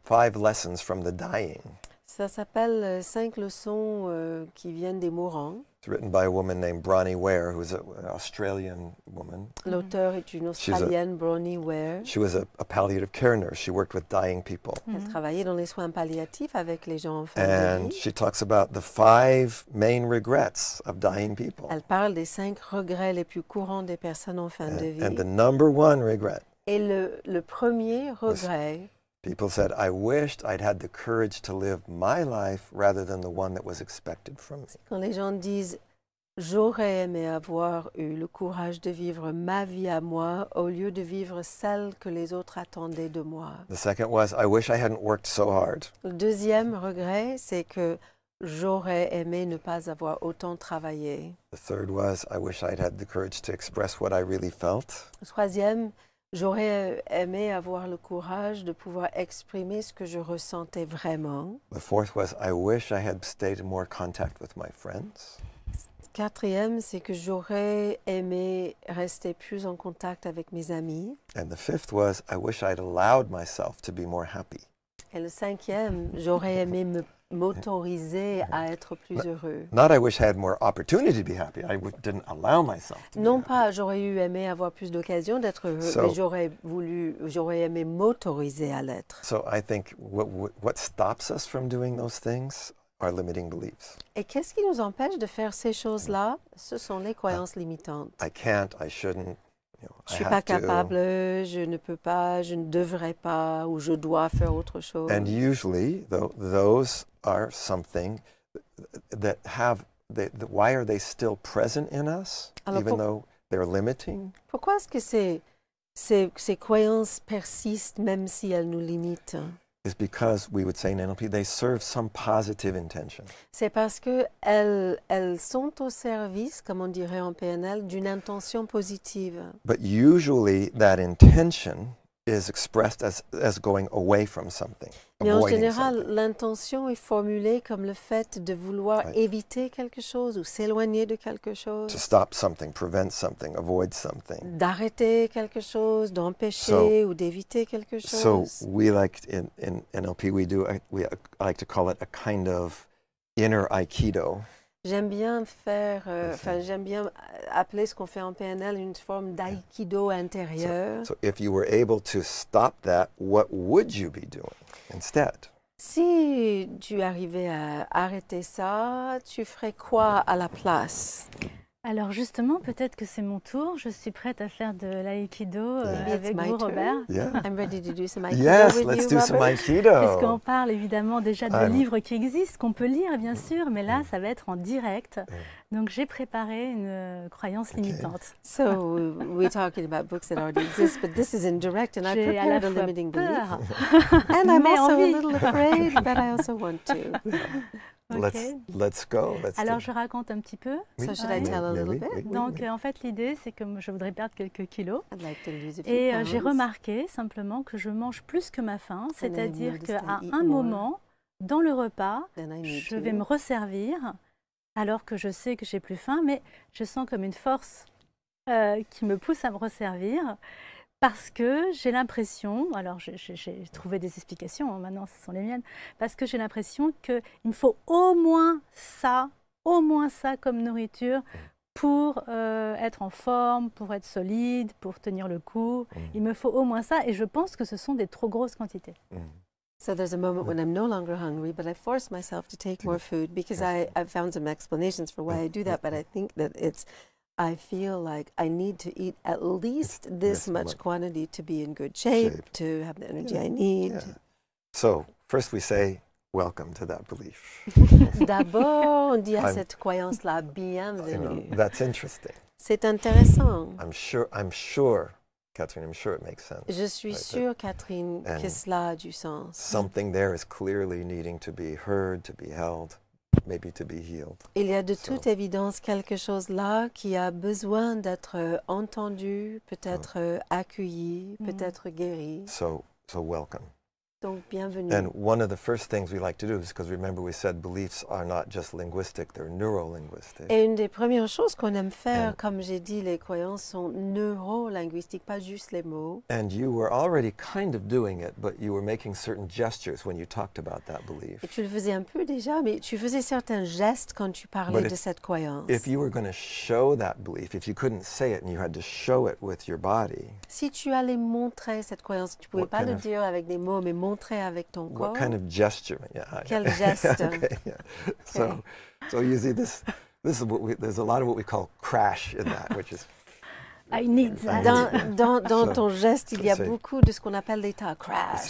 5 Lessons from the Dying.
Ça s'appelle 5 leçons qui viennent des mourants.
It's written by a woman named Bronnie Ware, who's an Australian woman.
L'auteur est une Australienne, Bronnie Ware.
She was a palliative care nurse. She worked with dying people.
Elle travaillait dans les soins palliatifs avec les gens en fin de
And
vie.
she talks about the 5 main regrets of dying people.
Elle parle des 5 regrets les plus courants des personnes en fin de vie.
And the number 1 regret,
Et le premier regret,
people said, I wished I'd had the courage to live my life rather than the one that was expected from me.
quand les gens disent « J'aurais aimé avoir eu le courage de vivre ma vie à moi au lieu de vivre celle que les autres attendaient de moi.
The second was, I wish I hadn't worked so hard. »
Le deuxième regret, c'est que j'aurais aimé ne pas avoir autant travaillé.
The third was, I wish I'd had the courage to express what I really felt.
Le troisième, j'aurais aimé avoir le courage de pouvoir exprimer ce que je ressentais vraiment.
The fourth was, I wish I had stayed in more contact with my friends.
Quatrième, c'est que j'aurais aimé rester plus en contact avec mes amis.
And the fifth was, I wish I'd allowed myself to be more happy.
Et le cinquième, j'aurais aimé m'autoriser à être plus heureux.
Not I wish I had more opportunity to be happy. I didn't allow myself to be
Non
happy.
pas j'aurais eu aimé avoir plus d'occasions d'être heureux,
So-
mais j'aurais aimé m'autoriser à l'être.
So I think what stops us from doing those things are limiting beliefs.
Et qu'est-ce qui nous empêche de faire ces choses-là? Ce sont les croyances limitantes.
I can't, I shouldn't, you know,
Je
I
suis
have
pas
to.
capable, je ne peux pas, je ne devrais pas, ou je dois faire autre chose.
And usually, those are something that have, why are they still present in us,
Alors,
even though they're limiting?
Pourquoi est-ce que ces croyances persistent même si elles nous limitent?
Is because we would say in NLP, they serve some positive intention.
C'est parce qu'elles sont au service, comme on dirait en PNL, d'une intention positive.
But usually that intention is expressed as going away from something,
Mais en
avoiding
général,
something.
l'intention est formulée comme le fait de vouloir
Ouais.
éviter quelque chose ou s'éloigner de quelque
To
chose,
stop something, prevent something, avoid something.
d'arrêter quelque chose, d'empêcher ou d'éviter quelque
So
chose.
we like in NLP we like to call it a kind of inner aikido.
J'aime bien j'aime bien appeler ce qu'on fait en PNL une forme d'aïkido intérieur.
So if you were able to stop that, what would you be doing instead?
Si tu arrivais à arrêter ça, tu ferais quoi à la place?
Alors justement, peut-être que c'est mon tour. Je suis prête à faire de l'aïkido
Maybe it's
avec
my
vous,
turn.
Robert.
Yeah.
I'm ready to do some aikido
Yes,
with
let's
you,
do some
Robert.
Puisqu'on
aikido.
parle évidemment déjà de
I'm-
livres qui existent, qu'on peut lire bien sûr, mais là, ça va être en direct. Donc j'ai préparé une croyance limitante.
So we're talking about books that already exist, but this is indirect, and I
J'ai à la
prepared a
fois
limiting belief.
peur,
And I'm
mais
also a
envie.
little afraid, but I also want to.
Ok.
Let's go.
Alors je raconte un petit peu.
So should I tell a little bit?
Donc en fait l'idée c'est que je voudrais perdre quelques kilos.
I'd like to lose a few
Et
pounds.
j'ai remarqué simplement que je mange plus que ma faim, c'est-à-dire
noticed
qu'à
I eat
un
more
moment, dans le repas,
Then I need
je
to.
vais me resservir alors que je sais que j'ai plus faim, mais je sens comme une force qui me pousse à me resservir parce que j'ai l'impression, alors j'ai trouvé des explications, hein, maintenant ce sont les miennes, parce que j'ai l'impression qu'il me faut au moins ça comme nourriture pour être en forme, pour être solide, pour tenir le coup. Il me faut au moins ça et je pense que ce sont des trop grosses quantités.
So there's a moment when I'm no longer hungry, but I force myself to take more food because I've found some explanations for why I do that, but I think that I feel like I need to eat at least this much quantity to be in good shape, to have the energy I need.
Yeah. So first we say, welcome to that belief.
D'abord, on dit à
I'm-
cette croyance-là,
You know,
bienvenue.
that's interesting.
C'est intéressant.
I'm sure, Catherine, I'm sure it makes sense.
Je suis
Right,
sûre, Catherine,
And
que cela a du sens.
Something there is clearly needing to be heard, to be held, maybe to be healed.
Il y a de
So-
toute évidence quelque chose là qui a besoin d'être entendu, peut-être accueilli, peut-être guéri.
So welcome.
Donc, bienvenue.
And one of the first things we like to do is, because remember we said beliefs are not just linguistic, they're neuro-linguistic.
Et une des premières choses qu'on aime faire,
And-
comme j'ai dit, les croyances sont neuro-linguistiques, pas juste les mots.
And you were already kind of doing it, but you were making certain gestures when you talked about that belief.
Et tu le faisais un peu déjà, mais tu faisais certains gestes quand tu parlais
But
de cette croyance.
If you were going to show that belief, if you couldn't say it and you had to show it with your body,
Si tu allais montrer cette croyance, tu ne pouvais
What
pas
kind
le
of-
dire avec des mots, mais montrer avec ton corps.
what kind of gesture? Yeah.
Quel geste?
Okay, yeah. So usually this is there's a lot of what we call crash in that, which is
I need that.
Dans ton geste, il y a
C'est-
beaucoup de ce qu'on appelle l'état
we
crash.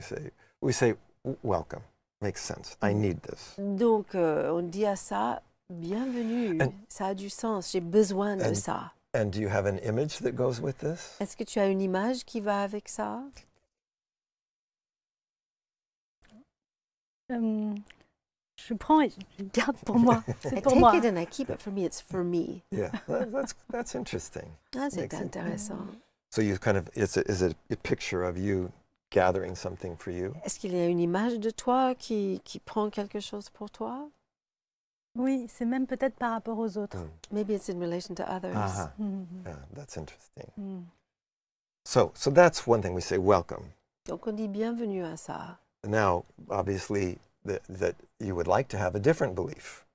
say, we say welcome. Makes sense. I need this.
Donc, on dit à ça, bienvenue,
And-
ça a du sens, j'ai besoin de
And-
ça.
And do you have an image that goes with this?
Est-ce que tu as une image qui va avec ça?
Je prends et je garde pour moi. C'est
I
pour
take
moi.
it and I keep it for me, it's for me.
Yeah, that's interesting.
Ah, c'est
Makes sense.
intéressant.
So you kind of is a picture of you gathering something for you.
Est-ce qu'il y a une image de toi qui prend quelque chose pour toi?
Oui, c'est même peut-être par rapport aux autres.
Maybe it's in relation to others.
Uh-huh.
Mhm.
Yeah, that's interesting.
Mhm.
So that's one thing we say welcome.
Donc, on dit bienvenue à ça.
Now, obviously, that you would like to have a different belief.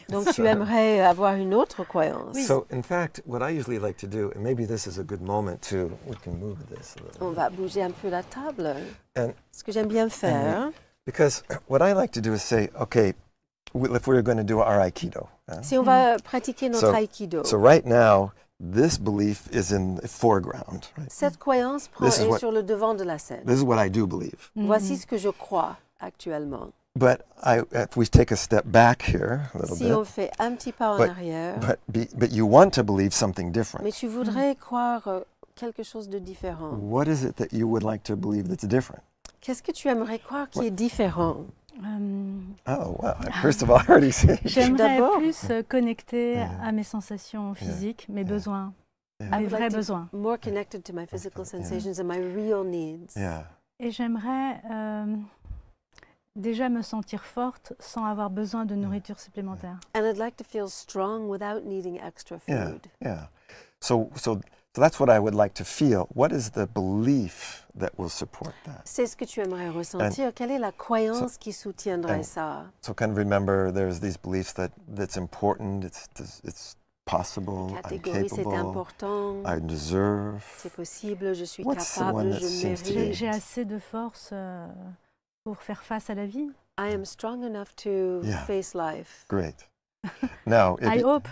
Donc tu aimerais avoir une autre croyance.
So, in fact, what I usually like to do, and maybe this is a good moment we can move this a little
On va bouger un peu la table.
And-
Ce que j'aime bien faire,
because what I like to do is say, okay, if we're going to do our Aikido.
si on va pratiquer notre
So-
Aikido,
So right now, this belief is in the foreground. Right?
cette croyance
This is
est
what-
sur le devant de la scène.
This is what I do believe.
Voici ce que je crois actuellement.
But if we take a step back here a little
Si
bit,
on fait un petit pas en
But-
arrière,
but you want to believe something different.
mais tu voudrais croire quelque chose de différent.
What is it that you would like to believe that's different?
Qu'est-ce que tu aimerais croire qui est différent?
Oh, well, first of all, I already said.
J'aimerais
D'abord.
plus connecter
Yeah.
à mes sensations physiques, mes besoins,
Yeah.
mes
I would
vrais
like to
besoins.
be more connected to my physical sensations and my real needs.
Yeah.
Et j'aimerais déjà me sentir forte sans avoir besoin de nourriture supplémentaire.
And I'd like to feel strong without needing extra
Yeah.
food.
Yeah. So that's what I would like to feel. What is the belief that will support that?
C'est ce que tu aimerais ressentir. Quelle est la croyance qui soutiendrait
and-
ça?
So kind of remember, there's these beliefs that's important. It's possible. I'm
Catégorie, c'est
capable.
important,
I deserve.
c'est possible, je suis
What's the one
capable,
that
je
seems to be-
mérite.
J'ai assez de force pour faire face à la vie.
I am strong enough to
Yeah.
face life.
Great. Now, if
I
you-
hope.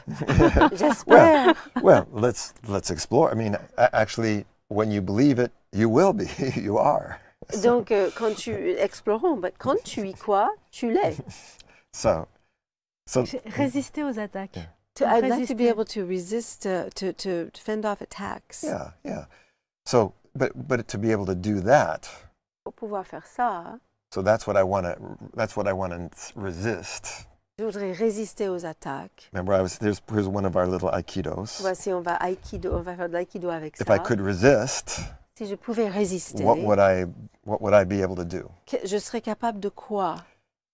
J'espère.
well, let's explore. I mean, actually, when you believe it, you will be. You are.
Donc, quand tu explorons, quand tu y crois, tu l'es.
So
Résister aux attaques.
Yeah.
I'd like to be
Résister.
able to resist, to fend off attacks.
yeah. So, but to be able to do that,
Pour pouvoir faire ça,
so that's what I want to. That's what I want to resist.
je voudrais résister aux attaques.
Remember, here's one of our little aikidos.
Voici, on va faire de l'aïkido avec
If
ça.
I could resist,
Si je pouvais résister,
what would I be able to do?
je serais capable de quoi?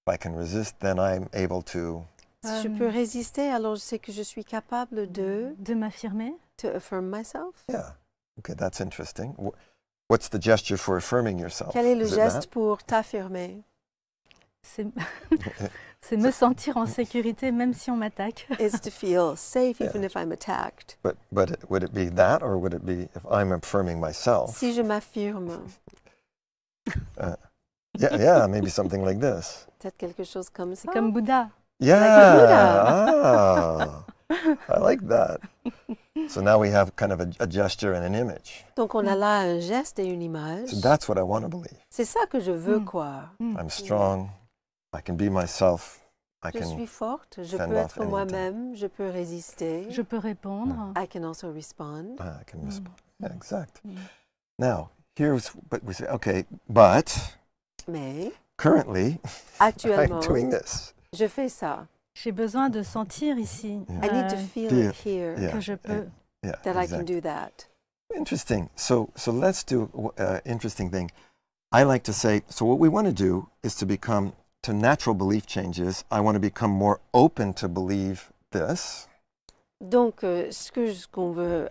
If I can resist, then I'm able to.
Si je peux résister, alors je sais que je suis capable de
m'affirmer.
to affirm myself.
Yeah. Okay, that's interesting. What's the gesture for affirming yourself?
Quel est le
Is it
geste
that?
pour t'affirmer?
C'est me sentir en sécurité même si on m'attaque.
It's to feel safe
Yeah.
even if I'm attacked.
But would it be that, or would it be if I'm affirming myself?
Si je m'affirme,
Yeah, maybe something like this.
peut-être quelque chose comme ça.
C'est comme Bouddha.
Yeah. I like that. So now we have kind of a gesture and an image.
Donc on a là un geste et une image.
So that's what I want to believe.
C'est ça que je veux croire.
I'm strong. I can be myself. I
Je suis
can.
forte, je
fend
peux
off
être moi-même, je peux résister.
Je peux répondre.
I can also respond.
I can respond. Yeah, exact. Now but we say, okay, but
Mais
currently
actuellement,
I'm doing this.
je fais ça.
J'ai besoin de sentir ici
I need to feel
Feel.
it here
Yeah.
que je peux.
Yeah.
that I
exactly.
can do that.
Interesting. So let's do interesting thing. I like to say, so what we want to do is to become, to natural belief changes, I want to become more open to believe this.
Donc, ce qu'on veut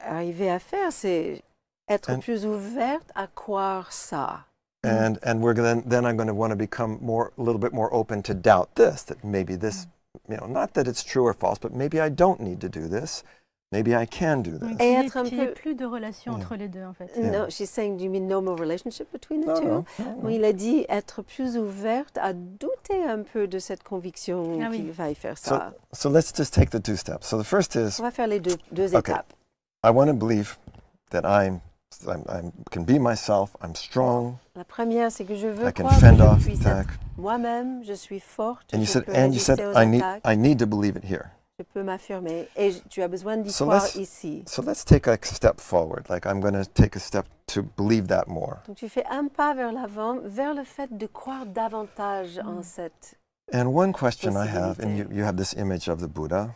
arriver à faire, c'est être
And-
plus ouverte à croire ça.
And we're then I'm going to want to become a little bit more open to doubt this, that maybe this, not that it's true or false, but maybe I don't need to do this. Maybe I can do this.
Et
Qu'il
être un
n'y ait
peu-
plus de relation entre les deux en fait.
No, she's saying, do you mean no more relationship between the
No,
two?
no.
Oui, il a dit être plus ouverte à douter un peu de cette conviction
Ah oui.
qu'il va y faire ça.
So let's just take the two steps. So the first is,
On va faire les deux
Okay.
étapes.
I want to believe that I can be myself, I'm strong,
La première, c'est que je veux
I can
croire
fend
que je
off
puisse
attack.
être moi-même, je suis forte,
And you
je
said,
peux
and you said,
résister aux
I
attaques,
need to believe it here.
je peux m'affirmer. Et tu as besoin d'y
So
croire
let's-
ici.
So let's take a step forward. Like I'm going to take a step to believe that more.
Donc tu fais un pas vers l'avant, vers le fait de croire davantage en cette...
And one question I have, and
Possibilité.
you have this image of the Buddha.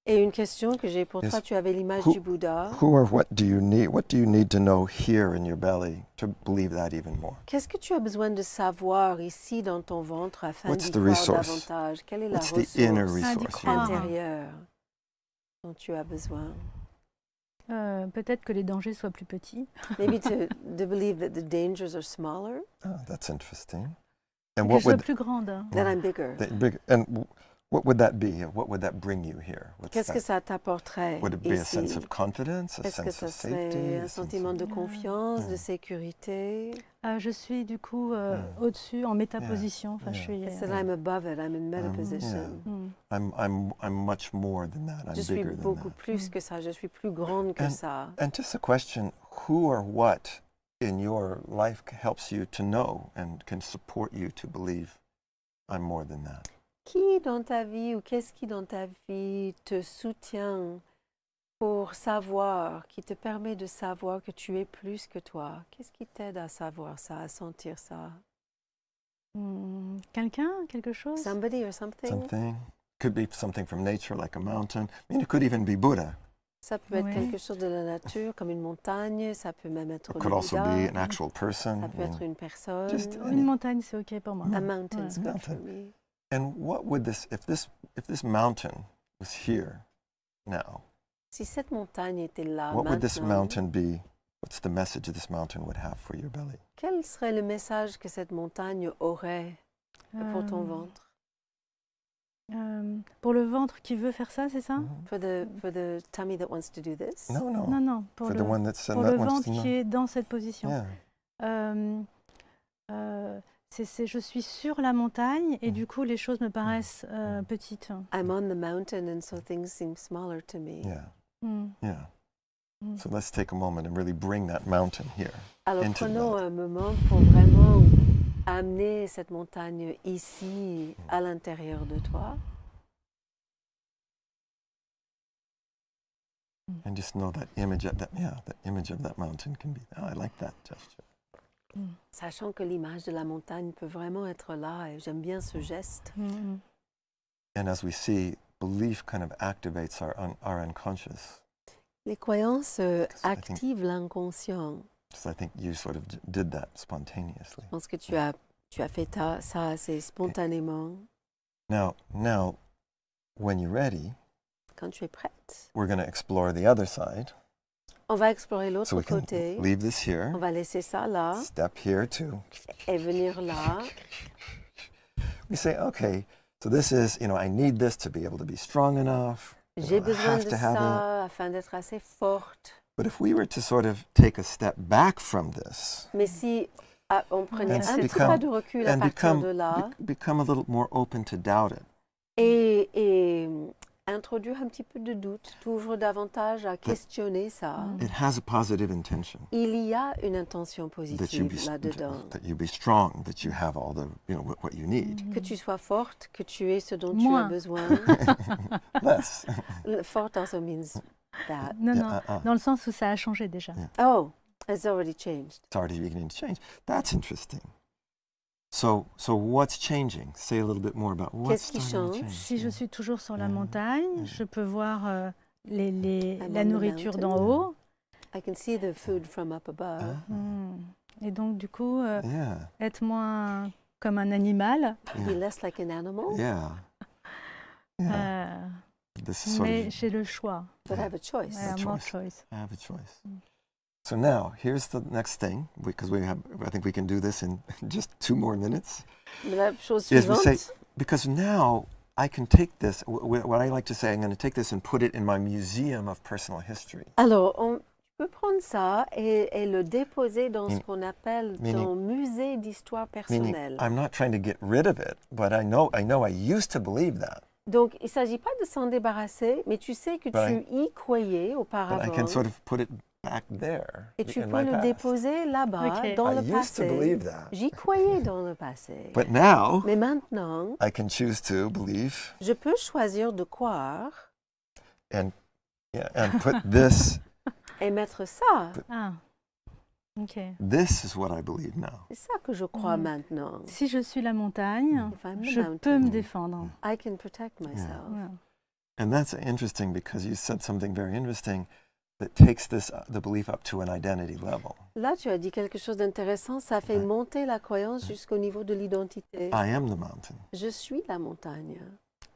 Et une question que j'ai pour
Yes.
toi, tu avais l'image
Who-
du Bouddha.
Who or what do you need? What do you need to know here in your belly to believe that even more?
Qu'est-ce que tu as besoin de savoir ici dans ton ventre afin
What's
d'y
the
croire
resource?
davantage? Quelle est la
What's the inner
ressource
Ah, d'y
resource?
croire.
intérieure dont tu as besoin?
Peut-être que les dangers soient plus petits.
Maybe to believe that the dangers are smaller.
Oh, that's interesting. And
Que
what
je sois
would
plus grande.
That I'm bigger.
what would that be? What would that bring you here? What's
Qu'est-ce que
that?
ça t'apporterait
Would it be a
ici?
sense of confidence, a
Est-ce que
sense
ça
of safety,
serait
a
un
sense
sentiment
of...
de confiance, de
Yeah.
sécurité?
Je suis du coup
Mm.
au-dessus, en métaposition. Enfin,
Yeah.
je suis.
It says I'm above it, I'm in meta position.
I'm much more than that. I'm
Je suis
bigger than
beaucoup
that.
plus que ça, je suis plus grande que ça.
And just a question, who or what in your life helps you to know and can support you to believe I'm more than that?
Qui dans ta vie ou qu'est-ce qui dans ta vie te soutient pour savoir, qui te permet de savoir que tu es plus que toi? Qu'est-ce qui t'aide à savoir ça, à sentir ça?
Quelqu'un, quelque chose?
Somebody or something?
Something. Could be something from nature, like a mountain. I mean, it could even be Buddha.
Ça peut être
Oui.
quelque chose de la nature, comme une montagne, ça peut même être
It
le
could also be
Bouddha,
an actual person.
ça peut être une personne.
Just
Une montagne, c'est OK pour moi.
A mountain's
Ouais.
good for me.
And what would this, if this mountain was here now,
Si cette montagne était là
what would this
maintenant,
mountain be? What's the message this mountain would have for your belly?
quel serait le message que cette montagne aurait pour ton ventre?
Pour le ventre qui veut faire ça, c'est ça?
For the tummy that wants to do this?
No, no.
Non, non, pour
For
le,
the one that's
pour
that
le
wants
ventre
to know.
qui est dans cette position.
Yeah.
Je suis sur la montagne et du coup les choses me paraissent petites.
I'm on the mountain and so things seem smaller to me.
Yeah.
Mm.
Yeah.
Mm.
So let's take a moment and really bring that mountain here.
Alors
into the
prenons
mountain.
un moment pour vraiment amener cette montagne ici, à l'intérieur de toi.
And just know that image of that, that image of that mountain can be, oh, I like that gesture.
Sachant que l'image de la montagne peut vraiment être là et j'aime bien ce geste.
Mm.
And as we see, belief kind of activates our unconscious.
Les croyances
I think-
activent l'inconscient.
So I think you sort of did that spontaneously.
Je pense que tu as fait ça assez spontanément.
Now, when you're ready,
Quand tu es prête,
we're going to explore the other side.
on va explorer
So
l'autre
we can
côté.
leave this here,
On va laisser ça là
step here too.
et venir là.
We say, okay, so this is, I need this to be able to be strong enough.
J'ai
I
besoin
have
de
to have it.
ça afin d'être assez forte.
But if we were to sort of take a step back from this
Mais si on prenait
And
un petit
become-
pas de recul à
and
partir de là
become a little more open to doubt it,
et introduire un petit peu de doute, t'ouvres davantage à questionner ça.
it has a positive intention.
Il y a une intention
That
positive là-dedans.
you be strong, that you have all the, what you need.
Que tu sois forte, que tu aies ce dont
Moins.
tu as besoin.
Less.
Forte also means that.
Non,
Yeah,
non, dans le sens où ça a changé déjà.
Yeah.
Oh, it's already changed.
It's already beginning to change. That's interesting. So what's changing? Say a little bit more about what's
Qu'est-ce qui
starting to
change?
change.
Si je suis toujours sur la
Yeah.
montagne, je peux voir
I'm
la
on the
nourriture d'en
mountain.
haut.
I can see the food from up above.
Et donc du coup,
Yeah.
être moins comme un animal,
Be less like an animal,
Yeah. Yeah. This is sort
mais
of
j'ai le choix.
but have a choice.
I have more choice.
I have a choice. So now, here's the next thing, because I think we can do this in just 2 more minutes.
Mais la chose
Yes, we
suivante,
say- Because now I can take this, what I like to say, I'm going to take this and put it in my museum of personal history.
alors tu peux prendre ça et le déposer dans ce
Meaning-
qu'on appelle
meaning-
ton musée d'histoire
Meaning,
personnelle.
I'm not trying to get rid of it, but I know I used to believe that.
Donc, il ne s'agit pas de s'en débarrasser, mais tu sais que
But
tu y croyais
But
auparavant
I can sort of put it back there
et tu
in
peux
my
le
past.
déposer là-bas,
Ok.
dans
I
le
used to
passé.
believe that.
J'y croyais dans le passé.
But now,
Mais maintenant,
I can choose to believe
je peux choisir de croire
and put this,
et mettre ça.
Ah, ok.
this is what I believe now.
C'est ça que je crois maintenant.
Si je suis la montagne,
If I'm the
je
mountain,
peux me défendre.
I can protect myself.
Ouais.
And that's interesting because you said something very interesting that takes the belief up to an identity level.
Là, tu as dit quelque chose d'intéressant. Ça fait
Ouais.
monter la croyance jusqu'au niveau de l'identité.
I am the mountain.
Je suis la montagne.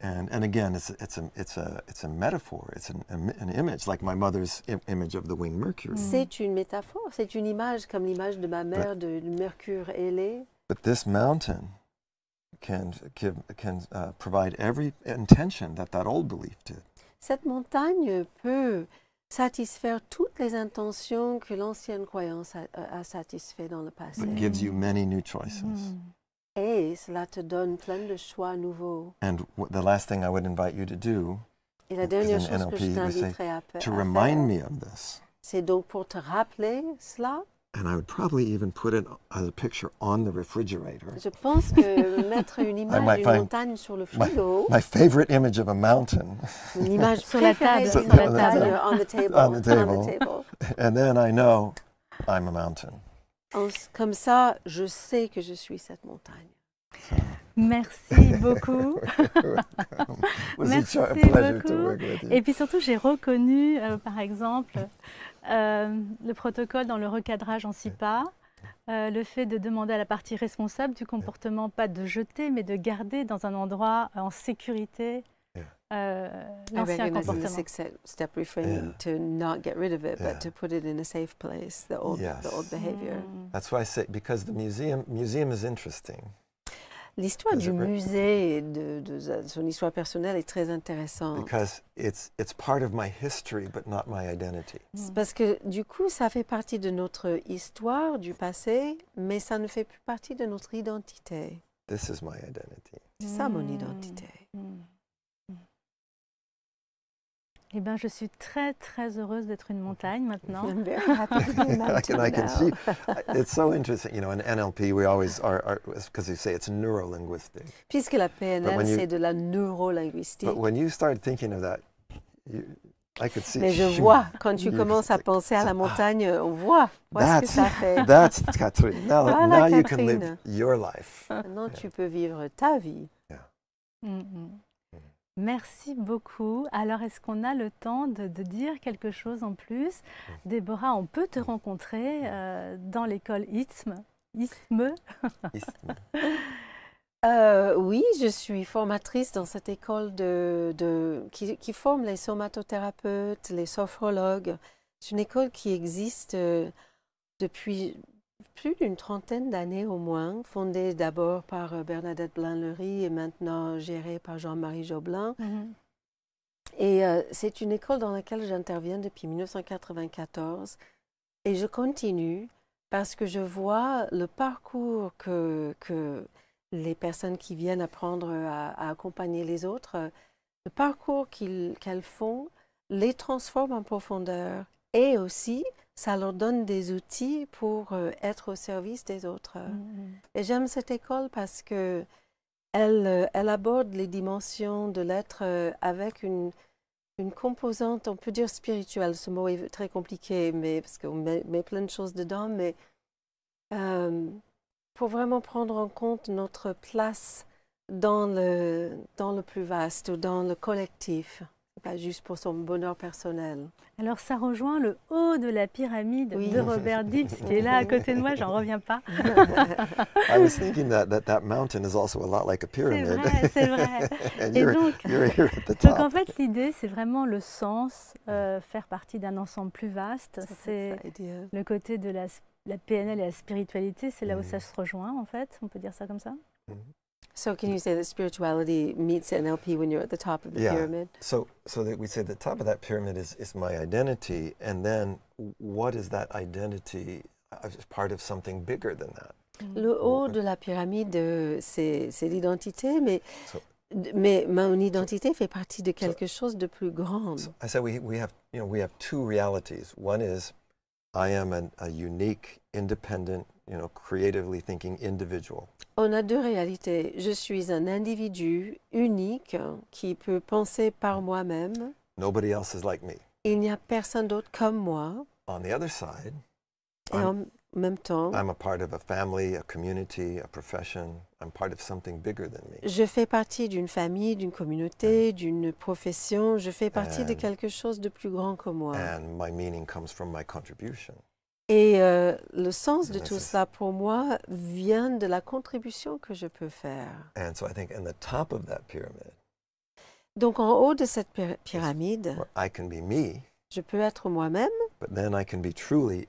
And again, it's a metaphor. It's an image, like my mother's image of the winged Mercury.
C'est une métaphore, c'est une image comme l'image de ma mère de Mercure ailé.
But this mountain provide every intention that that old belief did.
Cette montagne peut satisfaire toutes les intentions que l'ancienne croyance a satisfait dans le passé.
But gives you many new choices.
Et cela te donne plein de choix nouveaux.
And the last thing I would invite you to do
Et la dernière
is in
chose que je
NLP, we say,
t'inviterai à
to
faire,
remind me of this.
c'est donc pour te rappeler cela.
And I would probably even put it as a picture on the refrigerator.
Je pense que mettre une image
might
d'une
find
montagne sur le frigo,
My favorite image of a mountain.
une image
Sur la
préférée
table,
d'une
sur la
montagne,
table.
on the table,
On the table.
on the table.
And then I know I'm a mountain.
Comme ça, je sais que je suis cette montagne.
Merci beaucoup.
Was
Merci
a pleasure to
beaucoup.
work with you.
Et puis surtout, j'ai reconnu, par exemple, le protocole dans le recadrage en 6 pas, le fait de demander à la partie responsable du comportement, pas de jeter, mais de garder dans un endroit en sécurité
I
l'ancien
recognize in the
comportement.
6-step reframing to not get rid of it, but to put it in a safe place, the old
Yes.
behavior.
That's why I say, because the museum is interesting.
L'histoire
As
du
it re-
musée et de son histoire personnelle est très intéressante.
Because it's part of my history, but not my identity.
C'est parce que du coup, ça fait partie de notre histoire du passé, mais ça ne fait plus partie de notre identité.
This is my identity.
C'est ça mon identité.
Eh bien, je suis très, très heureuse d'être une montagne maintenant.
I'm very happy to be a mountain
I can
now.
see. It's so interesting. You know, in NLP, we always are because you say it's neuro-linguistic.
Puisque la PNL,
when you-
c'est de la neurolinguistique.
But when you start thinking of that, I could see.
Mais je
shoot,
vois, quand tu
you-
commences à penser à la montagne, on voit ce que ça fait.
That's Catherine. Now,
Voilà,
now you can
Catherine.
live your life.
Maintenant, tu peux vivre ta vie.
Merci beaucoup. Alors, est-ce qu'on a le temps de dire quelque chose en plus? Déborah, on peut te rencontrer dans l'école ISME.
Oui, je suis formatrice dans cette école qui forme les somatothérapeutes, les sophrologues. C'est une école qui existe depuis plus d'une trentaine d'années au moins, fondée d'abord par Bernadette Blain-Lery et maintenant gérée par Jean-Marie Joblin. Et c'est une école dans laquelle j'interviens depuis 1994 et je continue parce que je vois le parcours que les personnes qui viennent apprendre à accompagner les autres, le parcours qu'elles font les transforme en profondeur et aussi ça leur donne des outils pour être au service des autres. Et j'aime cette école parce que elle aborde les dimensions de l'être avec une composante, on peut dire spirituelle. Ce mot est très compliqué, mais parce qu'on met plein de choses dedans, mais pour vraiment prendre en compte notre place dans le plus vaste, ou dans le collectif, pas juste pour son bonheur personnel.
Alors, ça rejoint le haut de la pyramide
Oui.
de Robert Dips, qui est là à côté de moi, j'en reviens pas.
I was thinking that mountain is also a lot like a
C'est
pyramid.
vrai, c'est vrai.
And
Et
you're
donc,
here at the
donc, en
top.
fait, l'idée, c'est vraiment le sens, faire partie d'un ensemble plus vaste. C'est le côté de la PNL et la spiritualité, c'est là où ça se rejoint, en fait. On peut dire ça comme ça?
So can you say that spirituality meets NLP when you're at the top of the pyramid?
So that we say the top of that pyramid is my identity, and then what is that identity as part of something bigger than that?
Le haut de la pyramide, c'est l'identité, mais mon identité fait partie de quelque chose de plus grand.
So I said we have two realities. One is I am a unique, independent, creatively thinking individual.
On a deux réalités. Je suis un individu unique qui peut penser par moi-même.
Nobody else is like me.
Il n'y a personne d'autre comme moi.
On the other side,
Et en même temps,
I'm a part of a family, a community, a profession. I'm part of something bigger than me.
je fais partie d'une famille, d'une communauté, d'une profession. Je fais partie de quelque chose de plus grand que moi.
And my meaning comes from my contribution.
Et le sens de tout cela pour moi vient de la contribution que je peux faire.
And so I think in the top of that pyramid,
Donc en haut de cette pyramide,
where I can be me,
je peux être moi-même,
but then I can be truly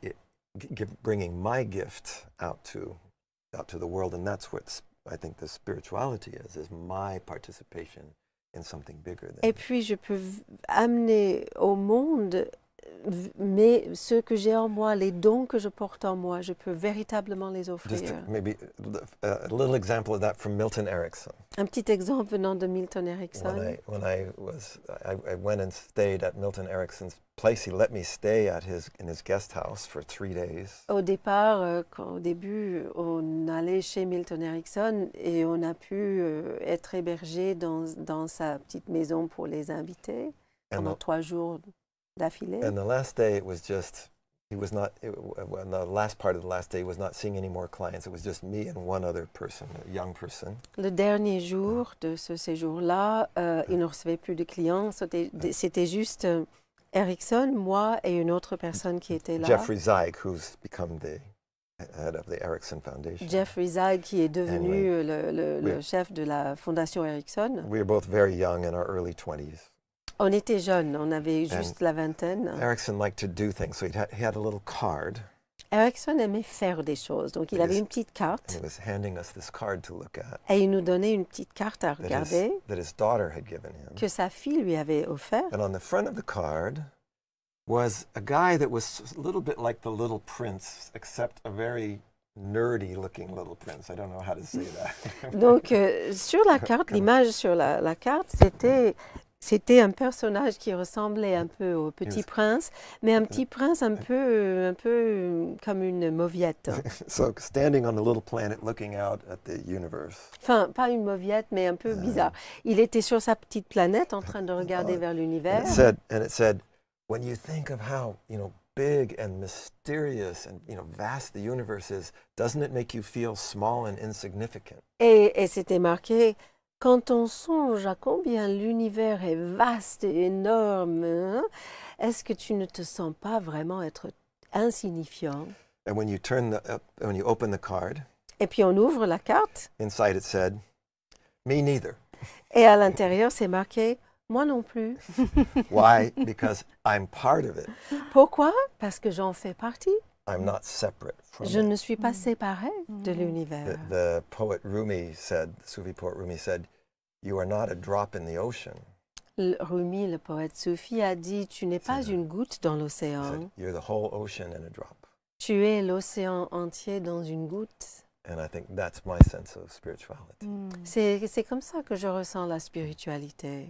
bringing my gift out to the world, and that's what I think the spirituality is my participation in something bigger than
Et puis, je peux amener au monde mais ce que j'ai en moi, les dons que je porte en moi, je peux véritablement les
just
offrir.
maybe a little example of that from Milton Erickson.
Un petit exemple venant de Milton Erickson.
When I went and stayed at Milton Erickson's place, he let me stay in his guest house for 3 days.
Au départ, au début, on allait chez Milton Erickson et on a pu être hébergé dans sa petite maison pour les invités pendant 3 jours d'affilée.
And the last day, it was just, the last part of the last day, he was not seeing any more clients. It was just me and one other person, a young person.
Le dernier jour de ce séjour-là, il ne recevait plus de clients. C'était juste Erickson, moi et une autre personne qui était là.
Jeffrey Zeig, who's become the head of the Erickson Foundation.
Jeffrey Zeig, qui est devenu
Anyway,
le chef de la fondation Erickson.
We were both very young, in our early 20s.
On était jeunes, on avait juste la vingtaine.
Erickson liked to do things, so he had a little card.
Erickson aimait faire des choses, donc il avait une petite
And
carte
he was handing us this card to look at
et il nous donnait une petite carte à regarder
that his daughter had given him.
que sa fille lui avait offert.
And on the front of the card was a guy that was a little bit like the Little Prince, except a very nerdy-looking Little Prince. I don't know how to say that.
Donc sur la carte, l'image sur la carte, c'était un personnage qui ressemblait un peu au Petit Prince, mais un petit prince un peu comme une mauviette.
So standing on the little planet looking out at the universe.
Enfin, pas une mauviette, mais un peu bizarre. Il était sur sa petite planète en train de regarder vers l'univers.
And it said, when you think of how, big and mysterious and, vast the universe is, doesn't it make you feel small and insignificant?
Et c'était marqué, quand on songe à combien l'univers est vaste et énorme, hein, est-ce que tu ne te sens pas vraiment être insignifiant?
And when you open the card,
Et puis on ouvre la carte,
inside it said, me neither.
et à l'intérieur c'est marqué, moi non plus.
Why? Because I'm part of it.
Pourquoi? Parce que j'en fais partie.
I'm not separate from
Je
it.
ne suis pas séparée de l'univers.
The poet Rumi said, the Sufi poet Rumi said, you are not a drop in the ocean.
Rumi, le poète soufi, a dit, tu n'es pas une goutte dans
He
l'océan.
said, you're the whole ocean in a drop.
Tu es l'océan entier dans une goutte.
And I think that's my sense of spirituality.
C'est comme ça que je ressens la spiritualité.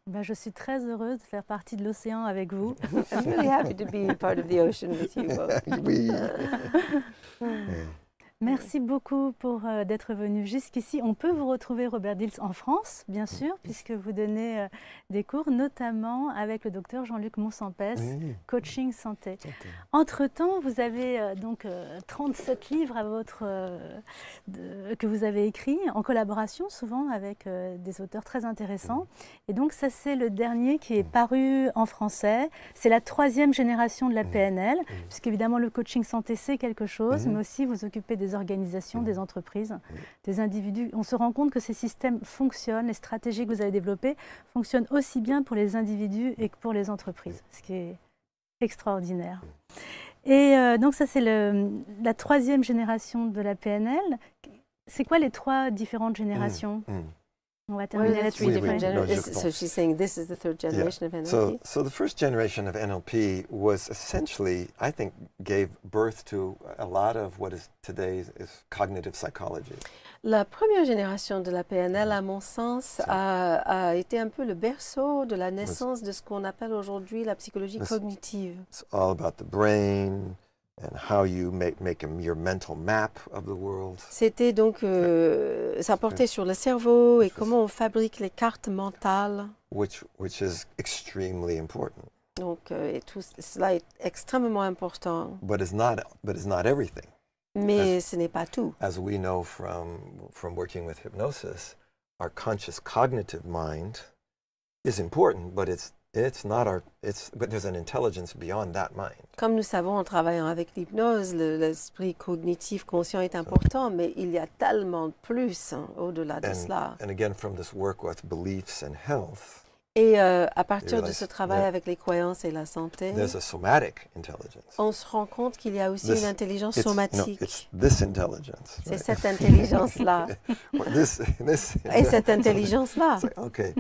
Ben, je suis très heureuse de faire partie de l'océan avec vous.
I'm really happy to be part of the ocean with you both.
Oui.
Merci beaucoup pour d'être venu jusqu'ici. On peut vous retrouver, Robert Dilts, en France, bien sûr, puisque vous donnez des cours, notamment avec le docteur Jean-Luc Monsampès, coaching santé. Entre-temps, vous avez donc 37 livres que vous avez écrits, en collaboration souvent avec des auteurs très intéressants. Et donc ça, c'est le dernier qui est paru en français. C'est la 3e génération de la PNL, puisqu'évidemment le coaching santé, c'est quelque chose, mais aussi vous occupez des organisations, des entreprises, des individus. On se rend compte que ces systèmes fonctionnent, les stratégies que vous avez développées fonctionnent aussi bien pour les individus et que pour les entreprises, ce qui est extraordinaire. Et donc ça, c'est la 3e génération de la PNL. C'est quoi les 3 différentes générations? On va terminer là-dessus.
So she's saying this is the 3rd generation of NLP.
So the first generation of NLP was essentially, I think, gave birth to a lot of what is today is cognitive psychology.
La première génération de la PNL, à mon sens, a été un peu le berceau de la naissance de ce qu'on appelle aujourd'hui la psychologie cognitive.
It's all about the brain and how you make your mental map of the world.
C'était donc, ça portait sur le cerveau et comment on fabrique les cartes mentales.
Which is extremely important.
Donc, et tout cela est extrêmement important.
But it's not everything.
Mais ce n'est pas tout.
As we know from working with hypnosis, our conscious cognitive mind is important, but but there's an intelligence beyond that mind.
Comme nous savons en travaillant avec l'hypnose, l'esprit cognitif conscient est important, mais il y a tellement plus au-delà de cela.
And again, from this work with beliefs and health,
Et à partir de
realize
ce travail
that
avec les croyances et la santé,
there's a somatic intelligence.
on se rend compte qu'il y a aussi
This-
une intelligence
No,
somatique.
it's this intelligence.
C'est
right?
cette intelligence-là.
Well, this.
Et cette intelligence-là.
It's like, okay,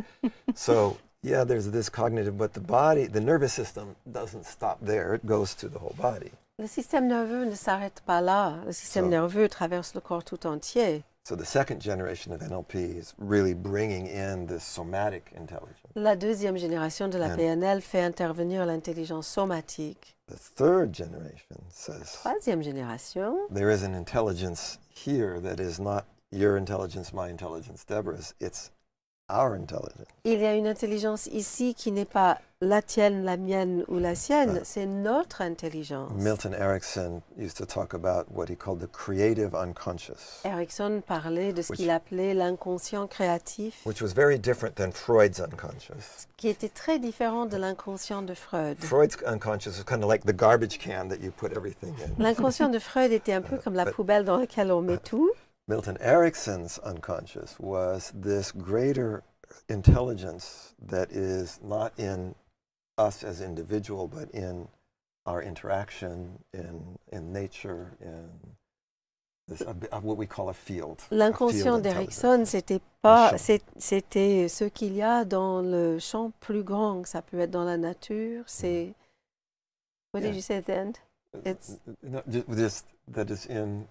so yeah, there's this cognitive, but the body, the nervous system doesn't stop there. It goes to the whole body.
Le système nerveux ne s'arrête pas là. Le système
So-
nerveux traverse le corps tout entier.
So the second generation of NLP is really bringing in this somatic intelligence.
La deuxième génération de la
And-
PNL fait intervenir l'intelligence somatique.
The third generation says
Troisième génération,
there is an intelligence here that is not your intelligence, my intelligence, Deborah's. It's our intelligence.
il y a une intelligence ici qui n'est pas la tienne, la mienne ou la sienne,
Ah.
c'est notre intelligence.
Milton Erickson used to talk about what he called the creative unconscious,
Erickson parlait de ce
Which-
qu'il appelait l'inconscient créatif,
which was very different than Freud's unconscious.
qui était très différent de l'inconscient de Freud.
Freud's unconscious was kind of like the garbage can that you put everything in.
L'inconscient de Freud était un peu comme la
But-
poubelle dans laquelle on met tout.
Milton Erickson's unconscious was this greater intelligence that is not in us as individual, but in our interaction in nature, in this, what we call a field.
L'inconscient d'Erickson, c'était pas, c'était ce qu'il y a dans le champ plus grand. Ça peut être dans la nature. C'est. What did
Yeah.
you say at the end? It's-
No, just that is in,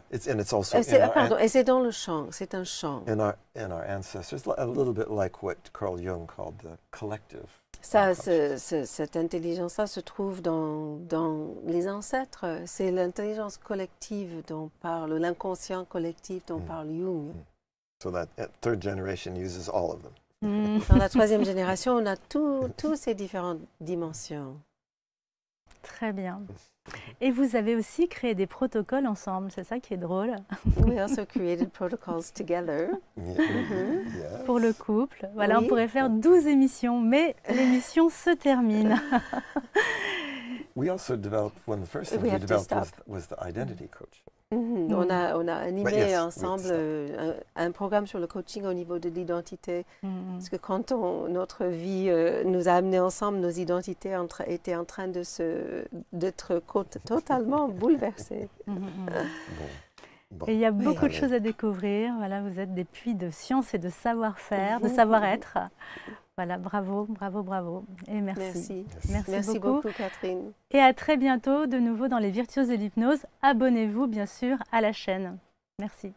it's also
Pardon, et c'est dans le champ. C'est un champ.
in our ancestors, a little bit like what Carl Jung called the collective.
Ça,
unconscious.
cette intelligence-là se trouve dans les ancêtres. C'est l'intelligence collective dont parle, l'inconscient collectif dont parle Jung.
So that third generation uses all of them.
Mm.
Dans la troisième génération, on a tous ces différentes dimensions.
Très bien. Et vous avez aussi créé des protocoles ensemble, c'est ça qui est drôle,
We also created protocols together.
Yeah.
pour le couple. Voilà,
Oui.
on pourrait faire 12 émissions, mais l'émission se termine.
We also developed, one of the first things
We
we
have to
developed
stop.
was the identity coaching.
Mhm. On a animé
yes, we
ensemble
stop.
un programme sur le coaching au niveau de l'identité.
Mm.
Parce que quand notre vie nous a amenés ensemble, nos identités étaient en train d'être totalement bouleversées.
Mm, mm, mm.
Bon.
Et il y a
Oui.
beaucoup de choses à découvrir. Voilà, vous êtes des puits de science et de savoir-faire, de
Mhm.
savoir-être. Voilà, bravo, bravo, bravo. Et merci.
Merci. Merci beaucoup, Catherine.
Et à très bientôt de nouveau dans les Virtuoses de l'hypnose. Abonnez-vous bien sûr à la chaîne. Merci.